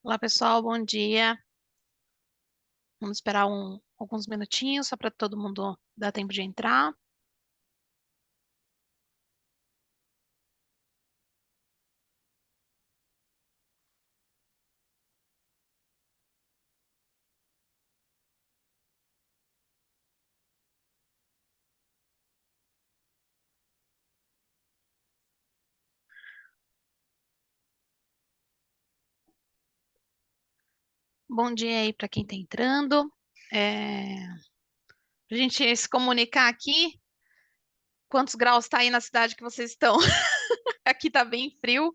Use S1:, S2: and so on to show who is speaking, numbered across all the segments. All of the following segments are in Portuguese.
S1: Olá, pessoal, bom dia. Vamos esperar alguns minutinhos só para todo mundo dar tempo de entrar. Bom dia aí para quem está entrando. Para a gente se comunicar aqui, quantos graus está aí na cidade que vocês estão? Aqui está bem frio.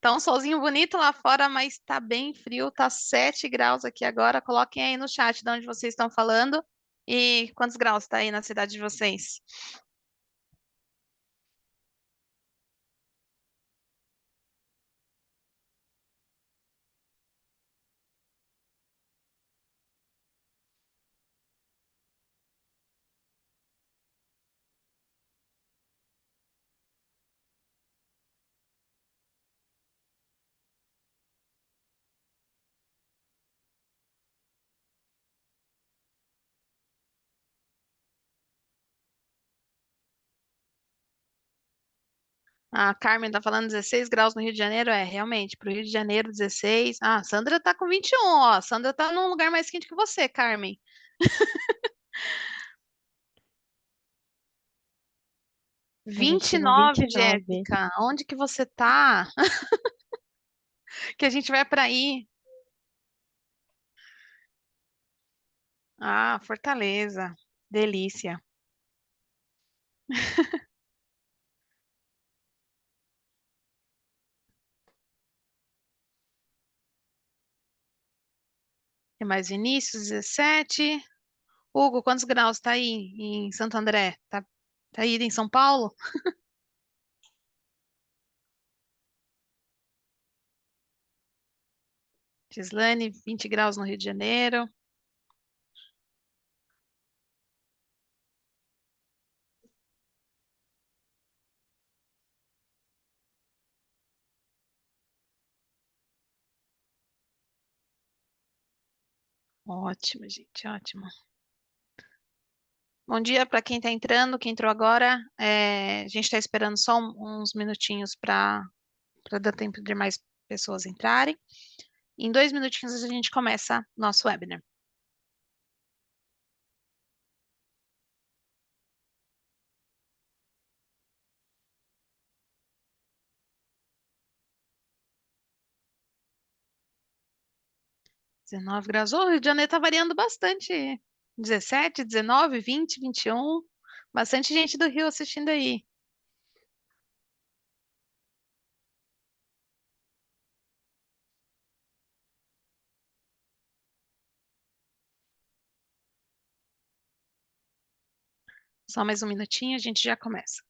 S1: Tá um solzinho bonito lá fora, mas está bem frio. Tá 7 graus aqui agora. Coloquem aí no chat de onde vocês estão falando e quantos graus está aí na cidade de vocês. A Carmen tá falando 16 graus no Rio de Janeiro. É, realmente, para o Rio de Janeiro, 16. Ah, a Sandra tá com 21, ó. A Sandra tá num lugar mais quente que você, Carmen.
S2: Aqui no
S1: 29,
S2: 29.
S1: Jéssica. Onde que você tá? Que a gente vai para aí. Ah, Fortaleza. Delícia. Tem mais Vinícius, 17. Hugo, quantos graus tá aí em Santo André? Tá aí em São Paulo? Gislane, 20 graus no Rio de Janeiro. Ótimo, gente, ótimo. Bom dia para quem está entrando, quem entrou agora. A gente está esperando só uns minutinhos para dar tempo de mais pessoas entrarem. Em 2 minutinhos a gente começa nosso webinar. 19 graus. O Rio de Janeiro está variando bastante. 17, 19, 20, 21. Bastante gente do Rio assistindo aí. Só mais um minutinho, a gente já começa.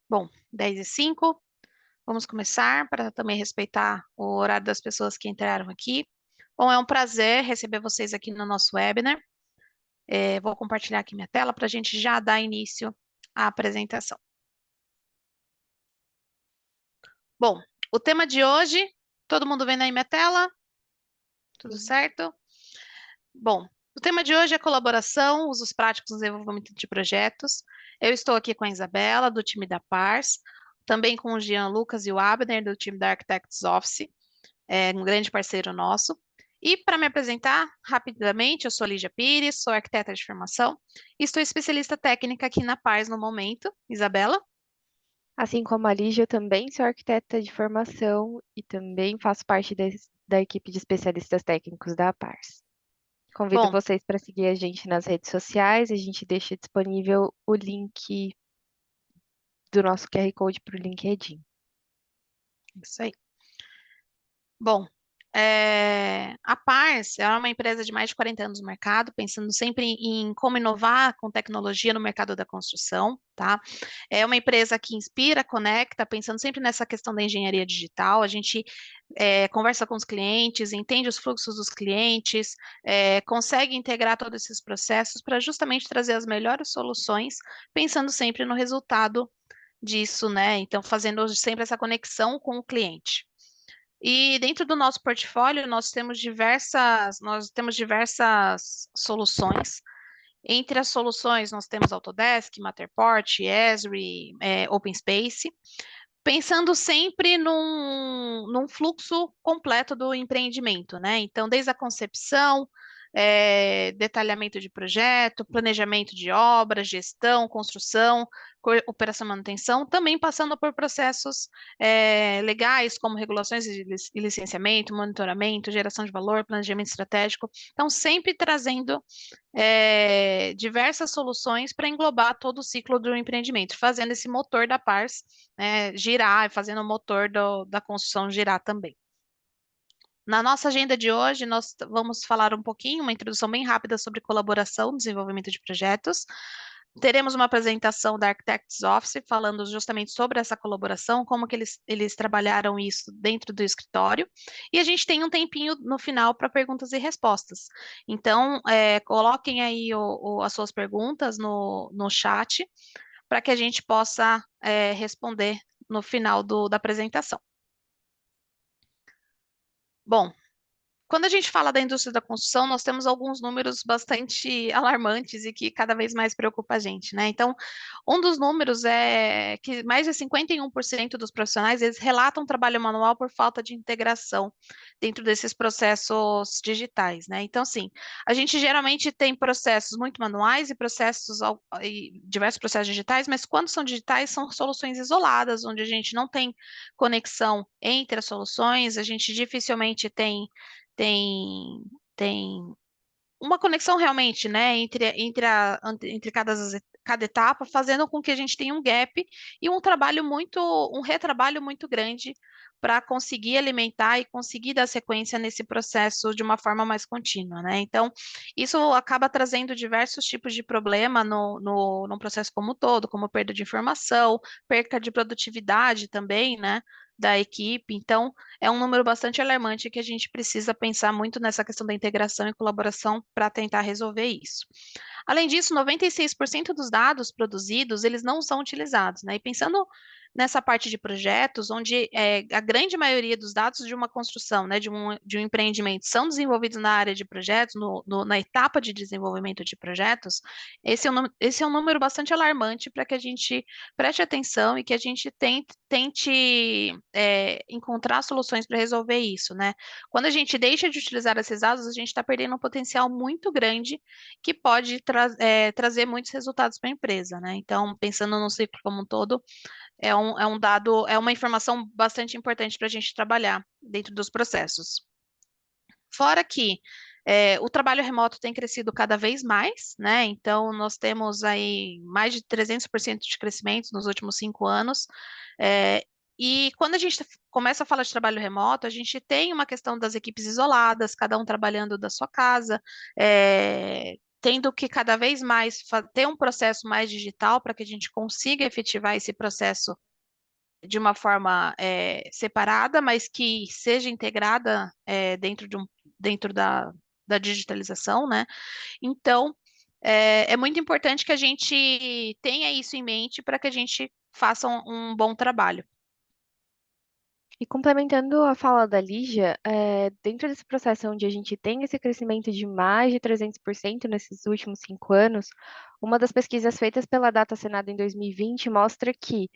S1: Bom, 10:05. Vamos começar para também respeitar o horário das pessoas que entraram aqui. Bom, é um prazer receber vocês aqui no nosso webinar. Vou compartilhar aqui minha tela para a gente já dar início à apresentação. Bom, o tema de hoje, todo mundo vendo aí minha tela? Tudo certo? Bom, o tema de hoje é colaboração, usos práticos no desenvolvimento de projetos. Eu estou aqui com a Isabela, do time da Pars, também com o Jean Lucas e o Abner, do time da Architects Office, um grande parceiro nosso. E para me apresentar rapidamente, eu sou Lígia Pires, sou arquiteta de formação e estou especialista técnica aqui na Pars no momento. Isabela?
S2: Assim como a Lígia, eu também sou arquiteta de formação e também faço parte da equipe de especialistas técnicos da APARS. Convido
S1: Bom,
S2: vocês para seguir a gente nas redes sociais, a gente deixa disponível o link do nosso QR Code para o LinkedIn.
S1: isso aí. Bom, a Pars é uma empresa de mais de 40 anos no mercado, pensando sempre em como inovar com tecnologia no mercado da construção, tá? É uma empresa que inspira, conecta, pensando sempre nessa questão da engenharia digital. A gente conversa com os clientes, entende os fluxos dos clientes, consegue integrar todos esses processos para justamente trazer as melhores soluções, pensando sempre no resultado disso, né? Então, fazendo sempre essa conexão com o cliente. E dentro do nosso portfólio, nós temos diversas soluções. Entre as soluções, nós temos Autodesk, Matterport, Esri, OpenSpace, pensando sempre num fluxo completo do empreendimento, né? Então, desde a concepção, detalhamento de projeto, planejamento de obras, gestão, construção, operação e manutenção, também passando por processos legais, como regulações e licenciamento, monitoramento, geração de valor, planejamento estratégico. Então, sempre trazendo diversas soluções para englobar todo o ciclo do empreendimento, fazendo esse motor da Pars, né, girar e fazendo o motor da construção girar também. Na nossa agenda de hoje, nós vamos falar um pouquinho, uma introdução bem rápida sobre colaboração, desenvolvimento de projetos. Teremos uma apresentação da Architects Office falando justamente sobre essa colaboração, como que eles trabalharam isso dentro do escritório. E a gente tem um tempinho no final para perguntas e respostas. Então, coloquem aí as suas perguntas no chat para que a gente possa responder no final da apresentação. Bom, quando a gente fala da indústria da construção, nós temos alguns números bastante alarmantes e que cada vez mais preocupa a gente, né? Então, um dos números é que mais de 51% dos profissionais, eles relatam trabalho manual por falta de integração dentro desses processos digitais, né? Então, assim, a gente geralmente tem processos muito manuais e diversos processos digitais, mas quando são digitais, são soluções isoladas, onde a gente não tem conexão entre as soluções, a gente dificilmente tem, tem uma conexão realmente, né, entre cada etapa, fazendo com que a gente tenha um gap e um retrabalho muito grande para conseguir alimentar e conseguir dar sequência nesse processo de uma forma mais contínua, né? Então, isso acaba trazendo diversos tipos de problema no processo como um todo, como perda de informação, perca de produtividade também, né? Da equipe. Então, é um número bastante alarmante que a gente precisa pensar muito nessa questão da integração e colaboração para tentar resolver isso. Além disso, 96% dos dados produzidos, eles não são utilizados, né? E pensando nessa parte de projetos, onde a grande maioria dos dados de uma construção, né, de um empreendimento, são desenvolvidos na área de projetos, na etapa de desenvolvimento de projetos, esse é um número bastante alarmante para que a gente preste atenção e que a gente tente encontrar soluções para resolver isso, né? Quando a gente deixa de utilizar esses dados, a gente está perdendo um potencial muito grande que pode trazer muitos resultados para a empresa, né? Então, pensando no ciclo como um todo, é um dado, é uma informação bastante importante para a gente trabalhar dentro dos processos. Fora que o trabalho remoto tem crescido cada vez mais, né? Então, nós temos aí mais de 300% de crescimento nos últimos 5 anos. É, e quando a gente começa a falar de trabalho remoto, a gente tem uma questão das equipes isoladas, cada um trabalhando da sua casa, tendo que cada vez mais ter um processo mais digital para que a gente consiga efetivar esse processo de uma forma separada, mas que seja integrada dentro da digitalização, né? Então, é muito importante que a gente tenha isso em mente para que a gente faça um bom trabalho.
S2: E complementando a fala da Lígia, dentro desse processo onde a gente tem esse crescimento de mais de 300% nesses últimos 5 anos, uma das pesquisas feitas pela Data Senado em 2020 mostra que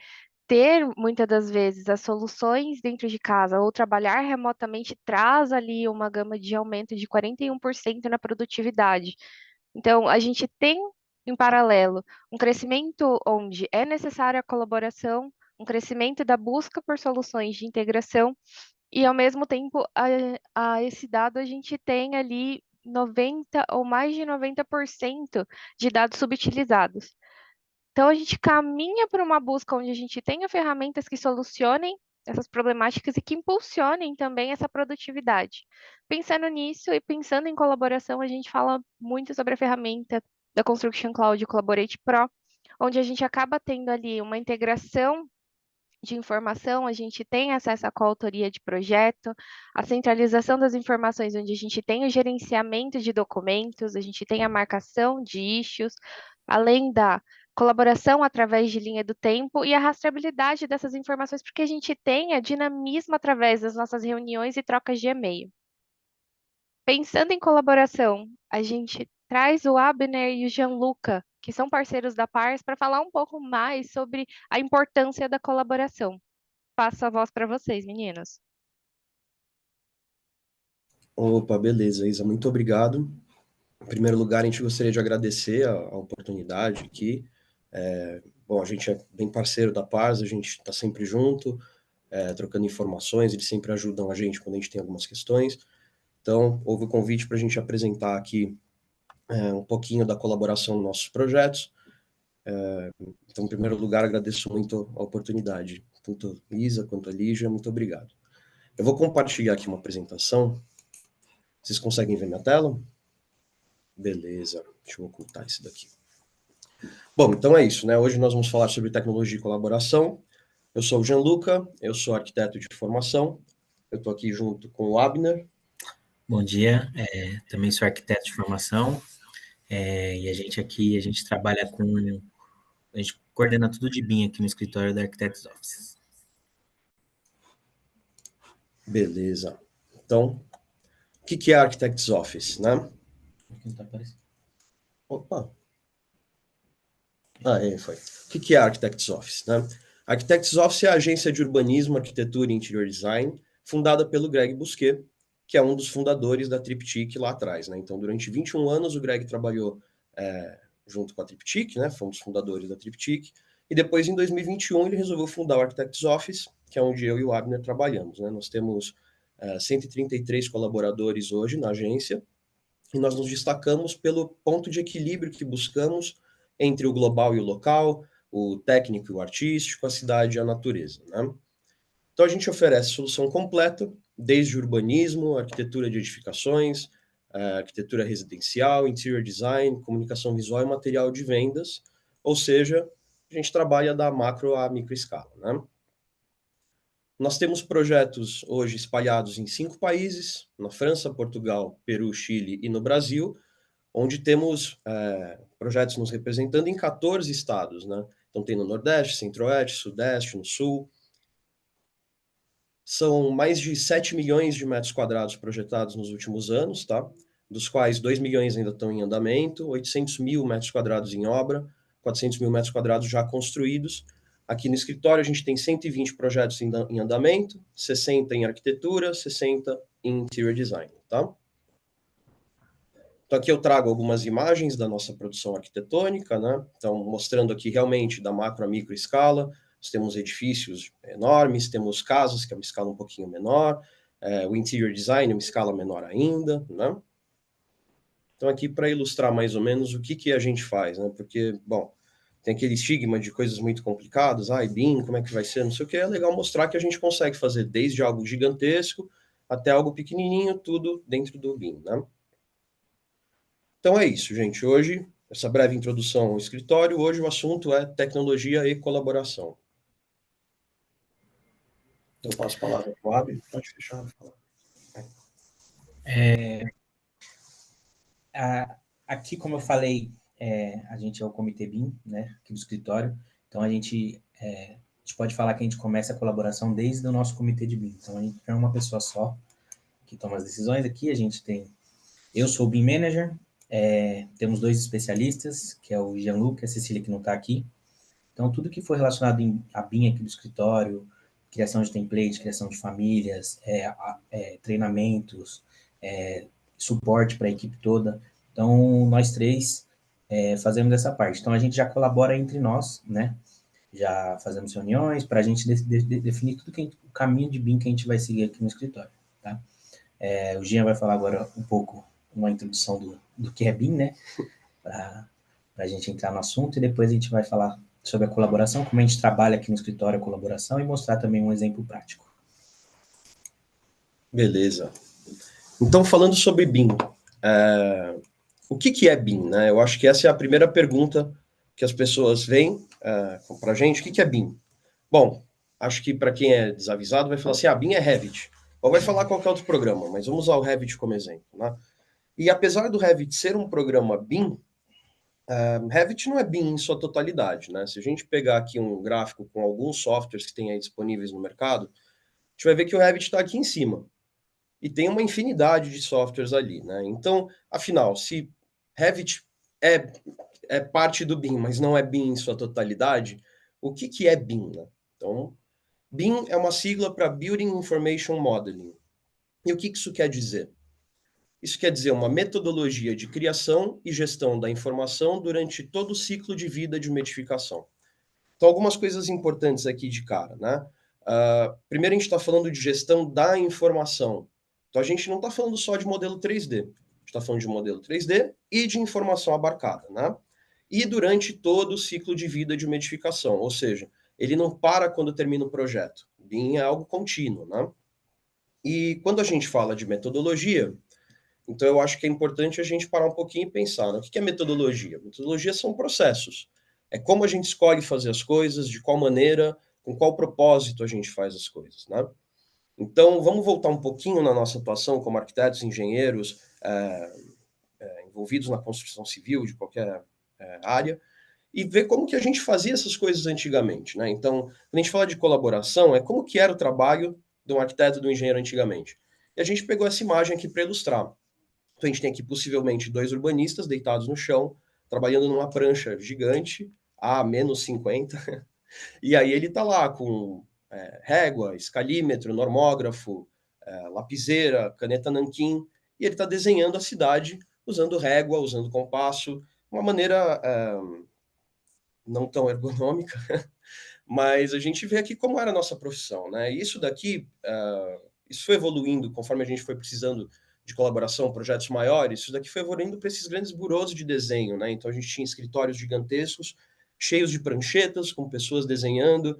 S2: ter, muitas das vezes, as soluções dentro de casa ou trabalhar remotamente traz ali uma gama de aumento de 41% na produtividade. Então, a gente tem, em paralelo, um crescimento onde é necessária a colaboração, um crescimento da busca por soluções de integração e, ao mesmo tempo, a esse dado a gente tem ali 90 ou mais de 90% de dados subutilizados. Então, a gente caminha para uma busca onde a gente tenha ferramentas que solucionem essas problemáticas e que impulsionem também essa produtividade. Pensando nisso e pensando em colaboração, a gente fala muito sobre a ferramenta da Construction Cloud Collaborate Pro, onde a gente acaba tendo ali uma integração de informação, a gente tem acesso à coautoria de projeto, a centralização das informações, onde a gente tem o gerenciamento de documentos, a gente tem a marcação de issues, além da colaboração através de linha do tempo e a rastreabilidade dessas informações, porque a gente tem a dinamismo através das nossas reuniões e trocas de e-mail. Pensando em colaboração, a gente traz o Abner e o Gianluca, que são parceiros da Pars, para falar um pouco mais sobre a importância da colaboração. Passo a voz para vocês, meninos.
S3: Opa, beleza, Isa, muito obrigado. Em primeiro lugar, a gente gostaria de agradecer a oportunidade aqui. Bom, a gente é bem parceiro da Pars, a gente está sempre junto, trocando informações, eles sempre ajudam a gente quando a gente tem algumas questões. Então, houve o convite para a gente apresentar aqui um pouquinho da colaboração nos nossos projetos. Então, em primeiro lugar, agradeço muito a oportunidade, tanto Isa quanto a Lígia, muito obrigado. Eu vou compartilhar aqui uma apresentação. Vocês conseguem ver minha tela? Beleza, deixa eu ocultar isso daqui. Bom, então é isso, né? Hoje nós vamos falar sobre tecnologia e colaboração. Eu sou o Gianluca, eu sou arquiteto de formação. Eu estou aqui junto com o Abner.
S4: Bom dia, também sou arquiteto de formação, e a gente trabalha a gente coordena tudo de BIM aqui no escritório da Architects Office.
S3: Beleza. Então, o que é a Architects Office, né?
S4: Aqui não tá aparecendo.
S3: Opa! Foi. O que é a Architects Office, né? A Architects Office é a agência de urbanismo, arquitetura e interior design, fundada pelo Greg Busquet, que é um dos fundadores da Triptych lá atrás, né? Então, durante 21 anos, o Greg trabalhou junto com a Triptych, né? Foi um dos fundadores da Triptych. E depois, em 2021, ele resolveu fundar o Architects Office, que é onde eu e o Abner trabalhamos, né? Nós temos 133 colaboradores hoje na agência, e nós nos destacamos pelo ponto de equilíbrio que buscamos entre o global e o local, o técnico e o artístico, a cidade e a natureza, né? Então a gente oferece solução completa, desde urbanismo, arquitetura de edificações, arquitetura residencial, interior design, comunicação visual e material de vendas, ou seja, a gente trabalha da macro à micro escala, né? Nós temos projetos hoje espalhados em 5 países, na França, Portugal, Peru, Chile e no Brasil, onde temos projetos nos representando em 14 estados, né? Então tem no Nordeste, Centro-Oeste, Sudeste, no Sul. São mais de 7 milhões de metros quadrados projetados nos últimos anos, tá? Dos quais 2 milhões ainda estão em andamento, 800 mil metros quadrados em obra, 400 mil metros quadrados já construídos. Aqui no escritório a gente tem 120 projetos em andamento, 60 em arquitetura, 60 em interior design, tá? Então aqui eu trago algumas imagens da nossa produção arquitetônica, né? Então mostrando aqui realmente da macro a micro escala. Nós temos edifícios enormes, temos casas que é uma escala um pouquinho menor, o interior design uma escala menor ainda, né? Então aqui para ilustrar mais ou menos o que a gente faz, né? Porque, bom, tem aquele estigma de coisas muito complicadas, BIM, como é que vai ser, não sei o que, é legal mostrar que a gente consegue fazer desde algo gigantesco até algo pequenininho, tudo dentro do BIM, né? Então é isso, gente. Hoje, essa breve introdução ao escritório, hoje o assunto é tecnologia e colaboração. Eu passo a palavra para o Abi, pode fechar.
S4: Aqui, como eu falei, a gente é o Comitê BIM, né, aqui do escritório, então a gente pode falar que a gente começa a colaboração desde o nosso Comitê de BIM. Então a gente é uma pessoa só que toma as decisões aqui, eu sou o BIM Manager, temos 2 especialistas, que é o Gianluca e a Cecília, que não está aqui. Então, tudo que for relacionado a BIM aqui do escritório, criação de templates, criação de famílias, treinamentos, suporte para a equipe toda. Então, nós 3 fazemos essa parte. Então, a gente já colabora entre nós, né? já fazemos reuniões para a gente definir tudo o caminho de BIM que a gente vai seguir aqui no escritório, tá? O Jean vai falar agora um pouco, uma introdução do que é BIM, né? Para a gente entrar no assunto, e depois a gente vai falar sobre a colaboração, como a gente trabalha aqui no escritório a colaboração, e mostrar também um exemplo prático.
S3: Beleza. Então, falando sobre BIM, o que é BIM, né? Eu acho que essa é a primeira pergunta que as pessoas vêm para a gente. O que é BIM? Bom, acho que para quem é desavisado vai falar assim, BIM é Revit. Ou vai falar qualquer outro programa, mas vamos usar o Revit como exemplo, né? E apesar do Revit ser um programa BIM, Revit não é BIM em sua totalidade, né? Se a gente pegar aqui um gráfico com alguns softwares que tem aí disponíveis no mercado, a gente vai ver que o Revit está aqui em cima. E tem uma infinidade de softwares ali, né? Então, afinal, se Revit é parte do BIM, mas não é BIM em sua totalidade, o que é BIM, né? Então, BIM é uma sigla para Building Information Modeling. E o que isso quer dizer? Isso quer dizer uma metodologia de criação e gestão da informação durante todo o ciclo de vida de uma edificação. Então, algumas coisas importantes aqui de cara, né? Primeiro, a gente está falando de gestão da informação. Então, a gente não está falando só de modelo 3D. A gente está falando de modelo 3D e de informação abarcada, né? E durante todo o ciclo de vida de uma edificação. Ou seja, ele não para quando termina o projeto. BIM é algo contínuo, né? E quando a gente fala de metodologia, então eu acho que é importante a gente parar um pouquinho e pensar, né? O que é metodologia? Metodologia são processos. É como a gente escolhe fazer as coisas, de qual maneira, com qual propósito a gente faz as coisas, né? Então, vamos voltar um pouquinho na nossa atuação como arquitetos, engenheiros, envolvidos na construção civil de qualquer área, e ver como que a gente fazia essas coisas antigamente, né? Então, quando a gente fala de colaboração, é como que era o trabalho de um arquiteto e de um engenheiro antigamente. E a gente pegou essa imagem aqui para ilustrar. Então, a gente tem aqui possivelmente 2 urbanistas deitados no chão, trabalhando numa prancha gigante, a menos 50, e aí ele está lá com régua, escalímetro, normógrafo, lapiseira, caneta nanquim, e ele está desenhando a cidade usando régua, usando compasso, uma maneira não tão ergonômica, mas a gente vê aqui como era a nossa profissão, né? E isso daqui, isso foi evoluindo conforme a gente foi precisando de colaboração, projetos maiores, isso daqui foi evoluindo para esses grandes burôs de desenho, né? Então a gente tinha escritórios gigantescos, cheios de pranchetas, com pessoas desenhando.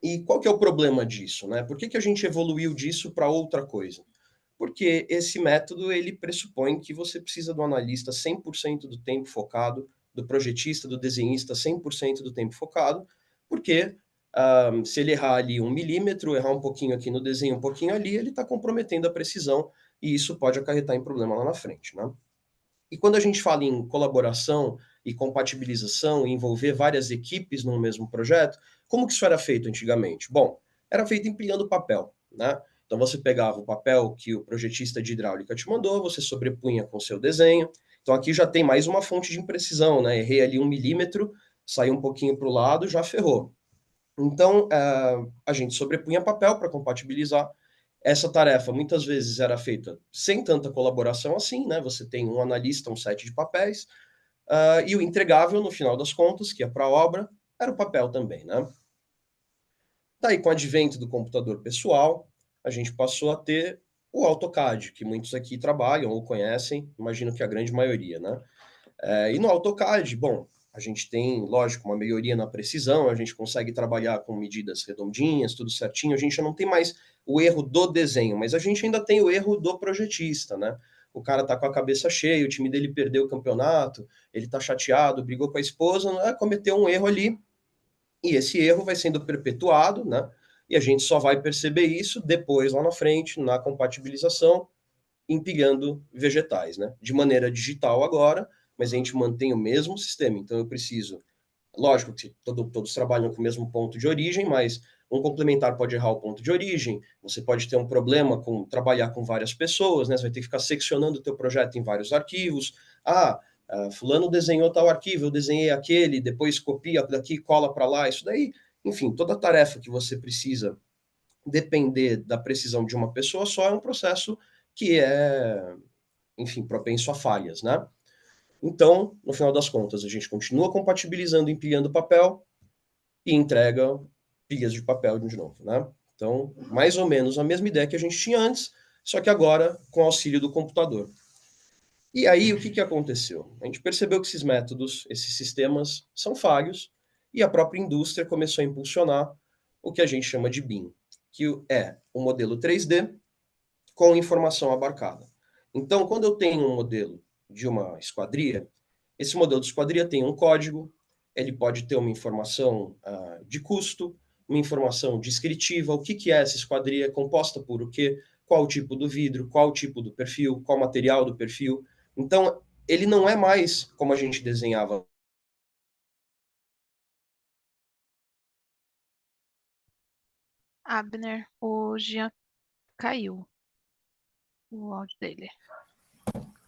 S3: E qual que é o problema disso, né? Por que a gente evoluiu disso para outra coisa? Porque esse método, ele pressupõe que você precisa do analista 100% do tempo focado, do projetista, do desenhista 100% do tempo focado, porque se ele errar ali 1 milímetro, errar um pouquinho aqui no desenho, um pouquinho ali, ele está comprometendo a precisão, e isso pode acarretar em problema lá na frente, né? E quando a gente fala em colaboração e compatibilização, e envolver várias equipes num mesmo projeto, como que isso era feito antigamente? Bom, era feito empilhando papel, né? Então você pegava o papel que o projetista de hidráulica te mandou, você sobrepunha com o seu desenho. Então aqui já tem mais uma fonte de imprecisão, né? Errei ali 1 milímetro, saiu um pouquinho para o lado, já ferrou. Então a gente sobrepunha papel para compatibilizar. Essa tarefa muitas vezes era feita sem tanta colaboração assim, né? Você tem um analista, um set de papéis, e o entregável, no final das contas, que é para a obra, era o papel também, né? Daí, com o advento do computador pessoal, a gente passou a ter o AutoCAD, que muitos aqui trabalham ou conhecem, imagino que a grande maioria, né? E no AutoCAD, bom, a gente tem, lógico, uma melhoria na precisão, a gente consegue trabalhar com medidas redondinhas, tudo certinho, a gente já não tem mais o erro do desenho, mas a gente ainda tem o erro do projetista, né? O cara tá com a cabeça cheia, o time dele perdeu o campeonato, ele tá chateado, brigou com a esposa, né? Cometeu um erro ali, e esse erro vai sendo perpetuado, né? E a gente só vai perceber isso depois, lá na frente, na compatibilização, empilhando vegetais, né? De maneira digital agora, mas a gente mantém o mesmo sistema. Então eu preciso, lógico que todos trabalham com o mesmo ponto de origem, mas um complementar pode errar o ponto de origem, você pode ter um problema com trabalhar com várias pessoas, né? Você vai ter que ficar seccionando o teu projeto em vários arquivos. Fulano desenhou tal arquivo, eu desenhei aquele, depois copia daqui, cola para lá, isso daí, enfim, toda tarefa que você precisa depender da precisão de uma pessoa só é um processo que é, enfim, propenso a falhas, né? Então, no final das contas, a gente continua compatibilizando, empilhando papel e entrega pilhas de papel de novo, né? Então, mais ou menos a mesma ideia que a gente tinha antes, só que agora com o auxílio do computador. E aí, o que aconteceu? A gente percebeu que esses métodos, esses sistemas, são falhos, e a própria indústria começou a impulsionar o que a gente chama de BIM, que é o modelo 3D com informação abarcada. Então, quando eu tenho um modelo de uma esquadria, esse modelo de esquadria tem um código, ele pode ter uma informação de custo, uma informação descritiva, o que é essa esquadria, composta por o quê, qual o tipo do vidro, qual o tipo do perfil, qual o material do perfil. Então, ele não é mais como a gente desenhava.
S1: Abner, o Jean caiu o áudio dele.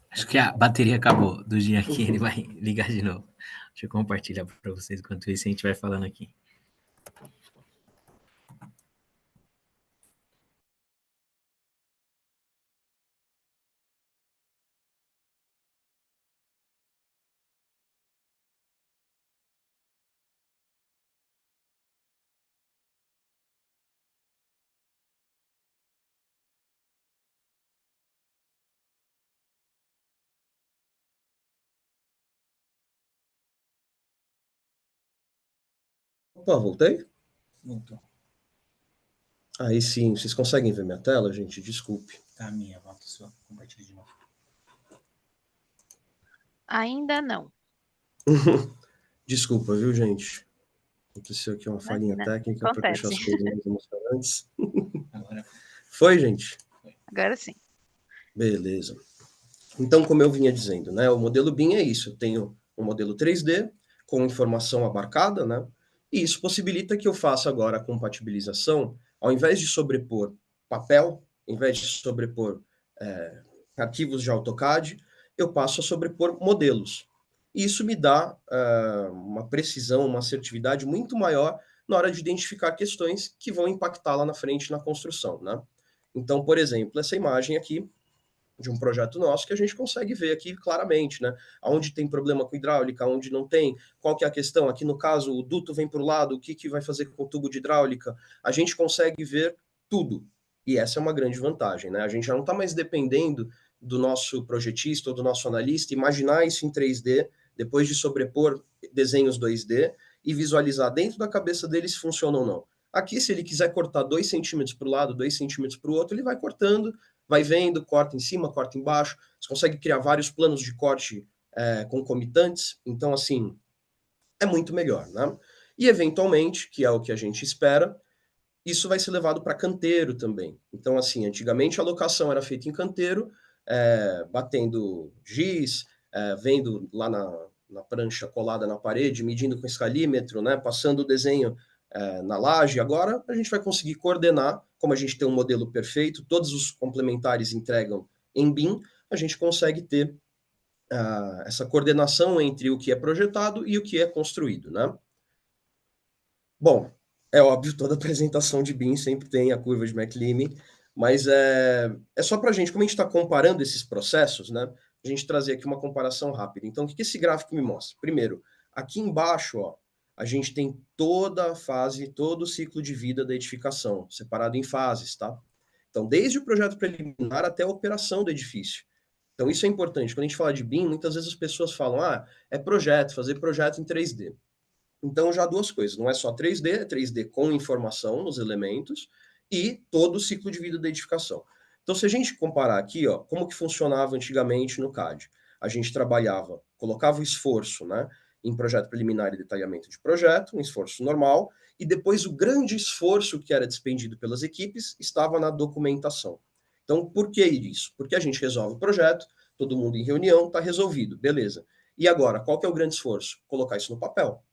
S4: Acho que a bateria acabou do Jean aqui, ele vai ligar de novo. Deixa eu compartilhar para vocês enquanto isso a gente vai falando aqui.
S3: Opa, voltei?
S4: Voltou.
S3: Aí sim, vocês conseguem ver minha tela, gente? Desculpe.
S4: Tá a minha, volta sua. Compartilha de novo.
S1: Ainda não.
S3: Desculpa, viu, gente? Aconteceu aqui uma falhinha
S1: Imagina,
S3: técnica para deixar as coisas mais emocionantes.
S4: Agora
S3: Foi, gente?
S1: Agora sim.
S3: Beleza. Então, como eu vinha dizendo, né, o modelo BIM é isso. Eu tenho um modelo 3D com informação abarcada, né? E isso possibilita que eu faça agora a compatibilização, ao invés de sobrepor papel, ao invés de sobrepor arquivos de AutoCAD, eu passo a sobrepor modelos. E isso me dá uma precisão, uma assertividade muito maior na hora de identificar questões que vão impactar lá na frente na construção, né? Então, por exemplo, essa imagem aqui de um projeto nosso que a gente consegue ver aqui claramente, né? Onde tem problema com hidráulica, onde não tem, qual que é a questão. Aqui no caso, o duto vem para o lado, o que vai fazer com o tubo de hidráulica. A gente consegue ver tudo. E essa é uma grande vantagem, né? A gente já não está mais dependendo do nosso projetista ou do nosso analista imaginar isso em 3D, depois de sobrepor desenhos 2D e visualizar dentro da cabeça dele se funciona ou não. Aqui, se ele quiser cortar 2 centímetros para o lado, 2 centímetros para o outro, ele vai cortando, vai vendo, corta em cima, corta embaixo. Você consegue criar vários planos de corte concomitantes. Então, assim, é muito melhor, né? E, eventualmente, que é o que a gente espera, isso vai ser levado para canteiro também. Então, assim, antigamente a locação era feita em canteiro, batendo giz, vendo lá na prancha colada na parede, medindo com escalímetro, né, passando o desenho na laje. Agora a gente vai conseguir coordenar, como a gente tem um modelo perfeito, todos os complementares entregam em BIM, a gente consegue ter essa coordenação entre o que é projetado e o que é construído, né? Bom, é óbvio, toda apresentação de BIM sempre tem a curva de McLean, mas é só para a gente, como a gente está comparando esses processos, né? A gente trazer aqui uma comparação rápida. Então, o que esse gráfico me mostra? Primeiro, aqui embaixo, ó, a gente tem toda a fase, todo o ciclo de vida da edificação, separado em fases, tá? Então, desde o projeto preliminar até a operação do edifício. Então, isso é importante. Quando a gente fala de BIM, muitas vezes as pessoas falam, é projeto, fazer projeto em 3D. Então, já duas coisas. Não é só 3D, é 3D com informação nos elementos e todo o ciclo de vida da edificação. Então, se a gente comparar aqui, ó, como que funcionava antigamente no CAD? A gente trabalhava, colocava o esforço, né, em projeto preliminar e detalhamento de projeto, um esforço normal, e depois o grande esforço que era despendido pelas equipes estava na documentação. Então, por que isso? Porque a gente resolve o projeto, todo mundo em reunião, está resolvido, beleza. E agora, qual que é o grande esforço? Colocar isso no papel.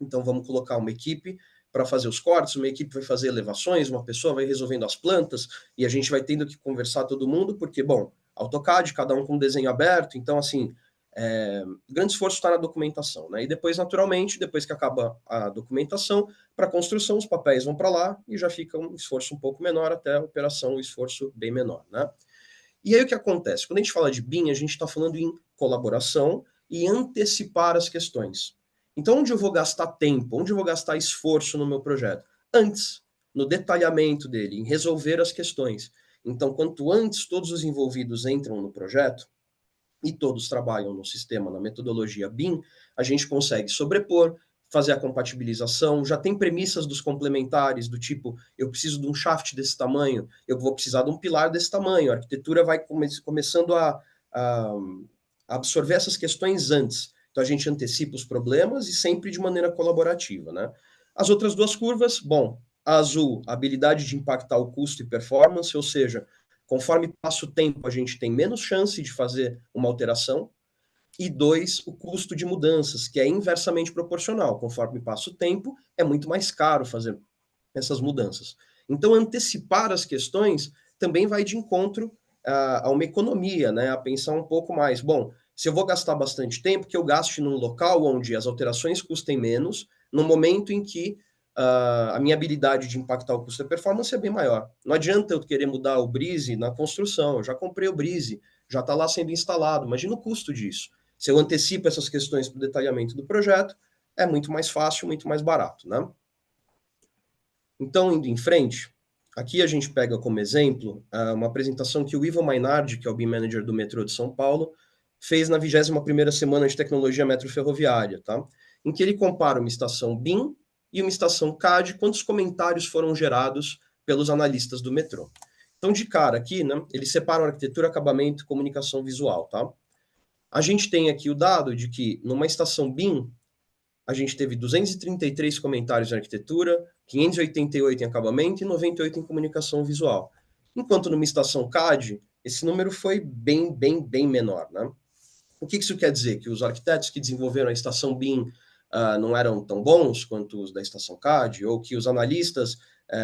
S3: Então vamos colocar uma equipe para fazer os cortes, uma equipe vai fazer elevações, uma pessoa vai resolvendo as plantas, e a gente vai tendo que conversar todo mundo, porque, bom, AutoCAD, cada um com desenho aberto, então, assim, o grande esforço está na documentação, né? E depois, naturalmente, depois que acaba a documentação, para a construção, os papéis vão para lá e já fica um esforço um pouco menor até a operação, um esforço bem menor, né? E aí o que acontece? Quando a gente fala de BIM, a gente está falando em colaboração e antecipar as questões. Então, onde eu vou gastar tempo, onde eu vou gastar esforço no meu projeto? Antes, no detalhamento dele, em resolver as questões. Então, quanto antes todos os envolvidos entram no projeto, e todos trabalham no sistema, na metodologia BIM, a gente consegue sobrepor, fazer a compatibilização, já tem premissas dos complementares, do tipo, eu preciso de um shaft desse tamanho, eu vou precisar de um pilar desse tamanho, a arquitetura vai começando a absorver essas questões antes. Então a gente antecipa os problemas e sempre de maneira colaborativa, né? As outras duas curvas, bom, a azul, a habilidade de impactar o custo e performance, ou seja, conforme passa o tempo, a gente tem menos chance de fazer uma alteração. E 2, o custo de mudanças, que é inversamente proporcional. Conforme passa o tempo, é muito mais caro fazer essas mudanças. Então, antecipar as questões também vai de encontro a uma economia, né? A pensar um pouco mais. Bom, se eu vou gastar bastante tempo, que eu gaste num local onde as alterações custem menos, no momento em que a minha habilidade de impactar o custo da performance é bem maior. Não adianta eu querer mudar o Breeze na construção, eu já comprei o Breeze, já está lá sendo instalado. Imagina o custo disso. Se eu antecipo essas questões para o detalhamento do projeto, é muito mais fácil, muito mais barato, né? Então, indo em frente, aqui a gente pega como exemplo uma apresentação que o Ivo Mainardi, que é o BIM Manager do metrô de São Paulo, fez na 21ª Semana de Tecnologia Metroferroviária, tá? Em que ele compara uma estação BIM e uma estação CAD, quantos comentários foram gerados pelos analistas do metrô. Então, de cara aqui, né, eles separam arquitetura, acabamento e comunicação visual, tá? A gente tem aqui o dado de que numa estação BIM, a gente teve 233 comentários em arquitetura, 588 em acabamento e 98 em comunicação visual. Enquanto numa estação CAD, esse número foi bem menor, né? O que isso quer dizer? Que os arquitetos que desenvolveram a estação BIM não eram tão bons quanto os da estação CAD, ou que os analistas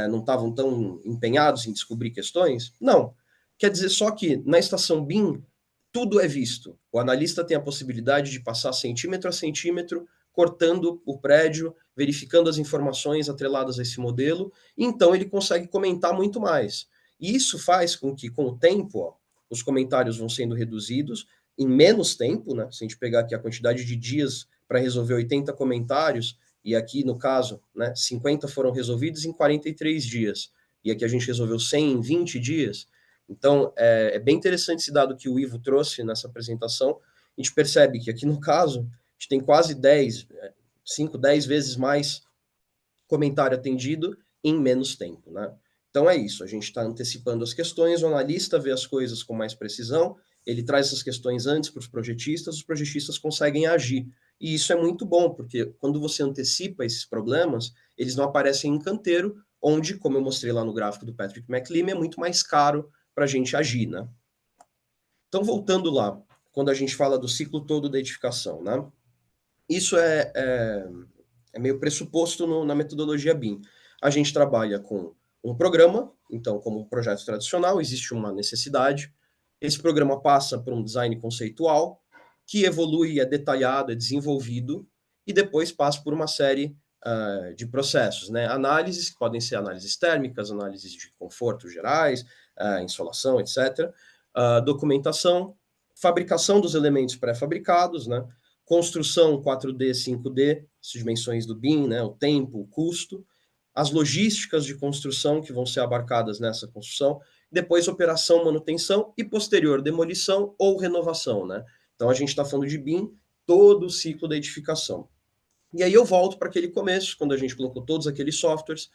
S3: não estavam tão empenhados em descobrir questões? Não. Quer dizer só que na estação BIM, tudo é visto. O analista tem a possibilidade de passar centímetro a centímetro, cortando o prédio, verificando as informações atreladas a esse modelo, e então ele consegue comentar muito mais. E isso faz com que, com o tempo, ó, os comentários vão sendo reduzidos em menos tempo, né? Se a gente pegar aqui a quantidade de dias para resolver 80 comentários, e aqui, no caso, né, 50 foram resolvidos em 43 dias, e aqui a gente resolveu 100 em 20 dias. Então, é bem interessante esse dado que o Ivo trouxe nessa apresentação. A gente percebe que aqui no caso, a gente tem quase 5, 10 vezes mais comentário atendido em menos tempo, né? Então é isso, a gente está antecipando as questões, o analista vê as coisas com mais precisão, ele traz essas questões antes para os projetistas conseguem agir. E isso é muito bom, porque quando você antecipa esses problemas, eles não aparecem em canteiro, onde, como eu mostrei lá no gráfico do Patrick McLean, é muito mais caro para a gente agir, né? Então, voltando lá, quando a gente fala do ciclo todo da edificação, né? Isso é meio pressuposto na metodologia BIM. A gente trabalha com um programa, então, como um projeto tradicional, existe uma necessidade. Esse programa passa por um design conceitual, que evolui, é detalhado, é desenvolvido, e depois passa por uma série de processos, né? Análises, que podem ser análises térmicas, análises de conforto gerais, insolação, etc. Documentação, fabricação dos elementos pré-fabricados, né? Construção 4D, 5D, as dimensões do BIM, né? O tempo, o custo, as logísticas de construção que vão ser abarcadas nessa construção, depois operação, manutenção e posterior demolição ou renovação, né? Então a gente está falando de BIM, todo o ciclo da edificação. E aí eu volto para aquele começo, quando a gente colocou todos aqueles softwares.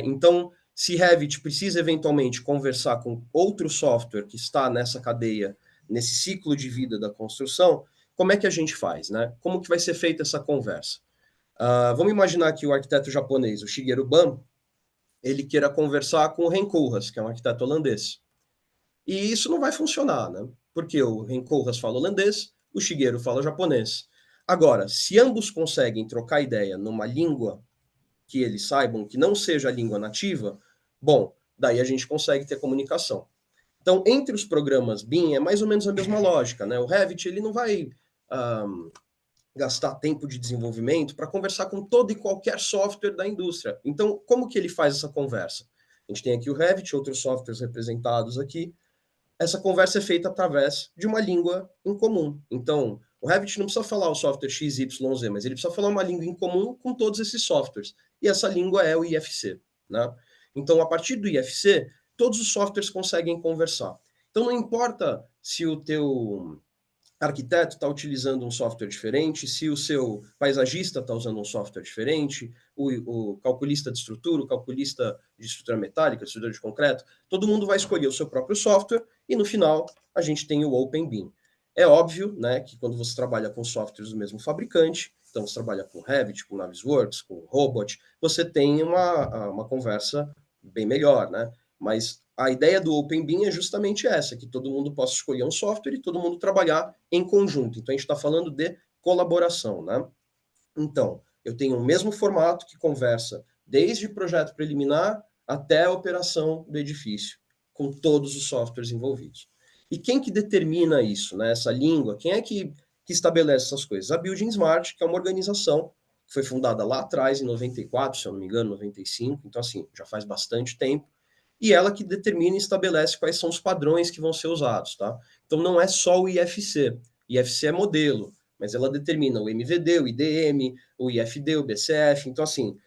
S3: Então, se Revit precisa eventualmente conversar com outro software que está nessa cadeia, nesse ciclo de vida da construção, como é que a gente faz, né? Como que vai ser feita essa conversa? Vamos imaginar que o arquiteto japonês, o Shigeru Ban, ele queira conversar com o Ren Koolhaas, que é um arquiteto holandês. E isso não vai funcionar, né? Porque o Ren Koolhaas fala holandês, o Shigeru fala japonês. Agora, se ambos conseguem trocar ideia numa língua que eles saibam que não seja a língua nativa, bom, daí a gente consegue ter comunicação. Então, entre os programas BIM é mais ou menos a mesma lógica, né? O Revit, ele não vai gastar tempo de desenvolvimento para conversar com todo e qualquer software da indústria. Então, como que ele faz essa conversa? A gente tem aqui o Revit, outros softwares representados aqui. Essa conversa é feita através de uma língua em comum. Então, O Revit não precisa falar o software XYZ, mas ele precisa falar uma língua em comum com todos esses softwares. E essa língua é o IFC, né? Então, a partir do IFC, todos os softwares conseguem conversar. Então, não importa se o teu arquiteto está utilizando um software diferente, se o seu paisagista está usando um software diferente, o calculista de estrutura, o calculista de estrutura metálica, de estrutura de concreto, todo mundo vai escolher o seu próprio software e no final a gente tem o OpenBIM. É óbvio, né, que quando você trabalha com softwares do mesmo fabricante, então você trabalha com Revit, com Navisworks, com Robot, você tem uma conversa bem melhor, né? Mas a ideia do OpenBIM é justamente essa, que todo mundo possa escolher um software e todo mundo trabalhar em conjunto. Então, a gente está falando de colaboração, né? Então, eu tenho o mesmo formato que conversa desde projeto preliminar até a operação do edifício, com todos os softwares envolvidos. E quem que determina isso, né? Essa língua? Quem é que estabelece essas coisas? A Building Smart, que é uma organização que foi fundada lá atrás, em 94, se eu não me engano, 95, então assim, já faz bastante tempo, e ela que determina e estabelece quais são os padrões que vão ser usados, tá? Então não é só o IFC. IFC é modelo, mas ela determina o MVD, o IDM, o IFD, o BCF. Então, assim,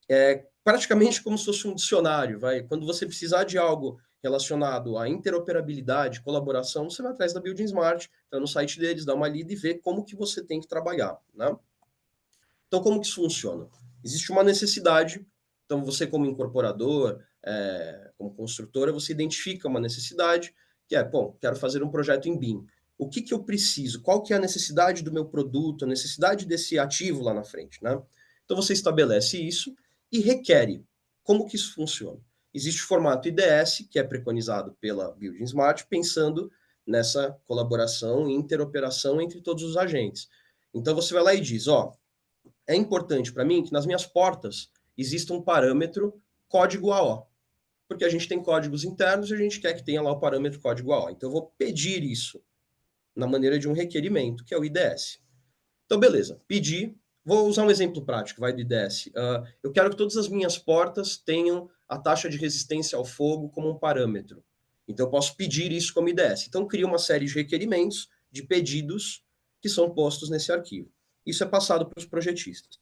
S3: é praticamente como se fosse um dicionário, vai. Quando você precisar de algo relacionado à interoperabilidade, colaboração, você vai atrás da Building Smart, tá no site deles, dá uma lida e vê como que você tem que trabalhar, né? Então, como que isso funciona? Existe uma necessidade, então você como incorporador, como construtora, você identifica uma necessidade, que é, bom, quero fazer um projeto em BIM. O que que eu preciso? Qual que é a necessidade do meu produto, a necessidade desse ativo lá na frente, né? Então você estabelece isso e requer. Como que isso funciona? Existe o formato IDS, que é preconizado pela Building Smart, pensando nessa colaboração e interoperação entre todos os agentes. Então você vai lá e diz, ó, é importante para mim que nas minhas portas exista um parâmetro código AO, porque a gente tem códigos internos e a gente quer que tenha lá o parâmetro código AO. Então eu vou pedir isso na maneira de um requerimento, que é o IDS. Então, beleza, pedi. Vou usar um exemplo prático, vai do IDS. Eu quero que todas as minhas portas tenham a taxa de resistência ao fogo como um parâmetro. Então, eu posso pedir isso como IDS. Então, crio uma série de requerimentos, de pedidos, que são postos nesse arquivo. Isso é passado para os projetistas.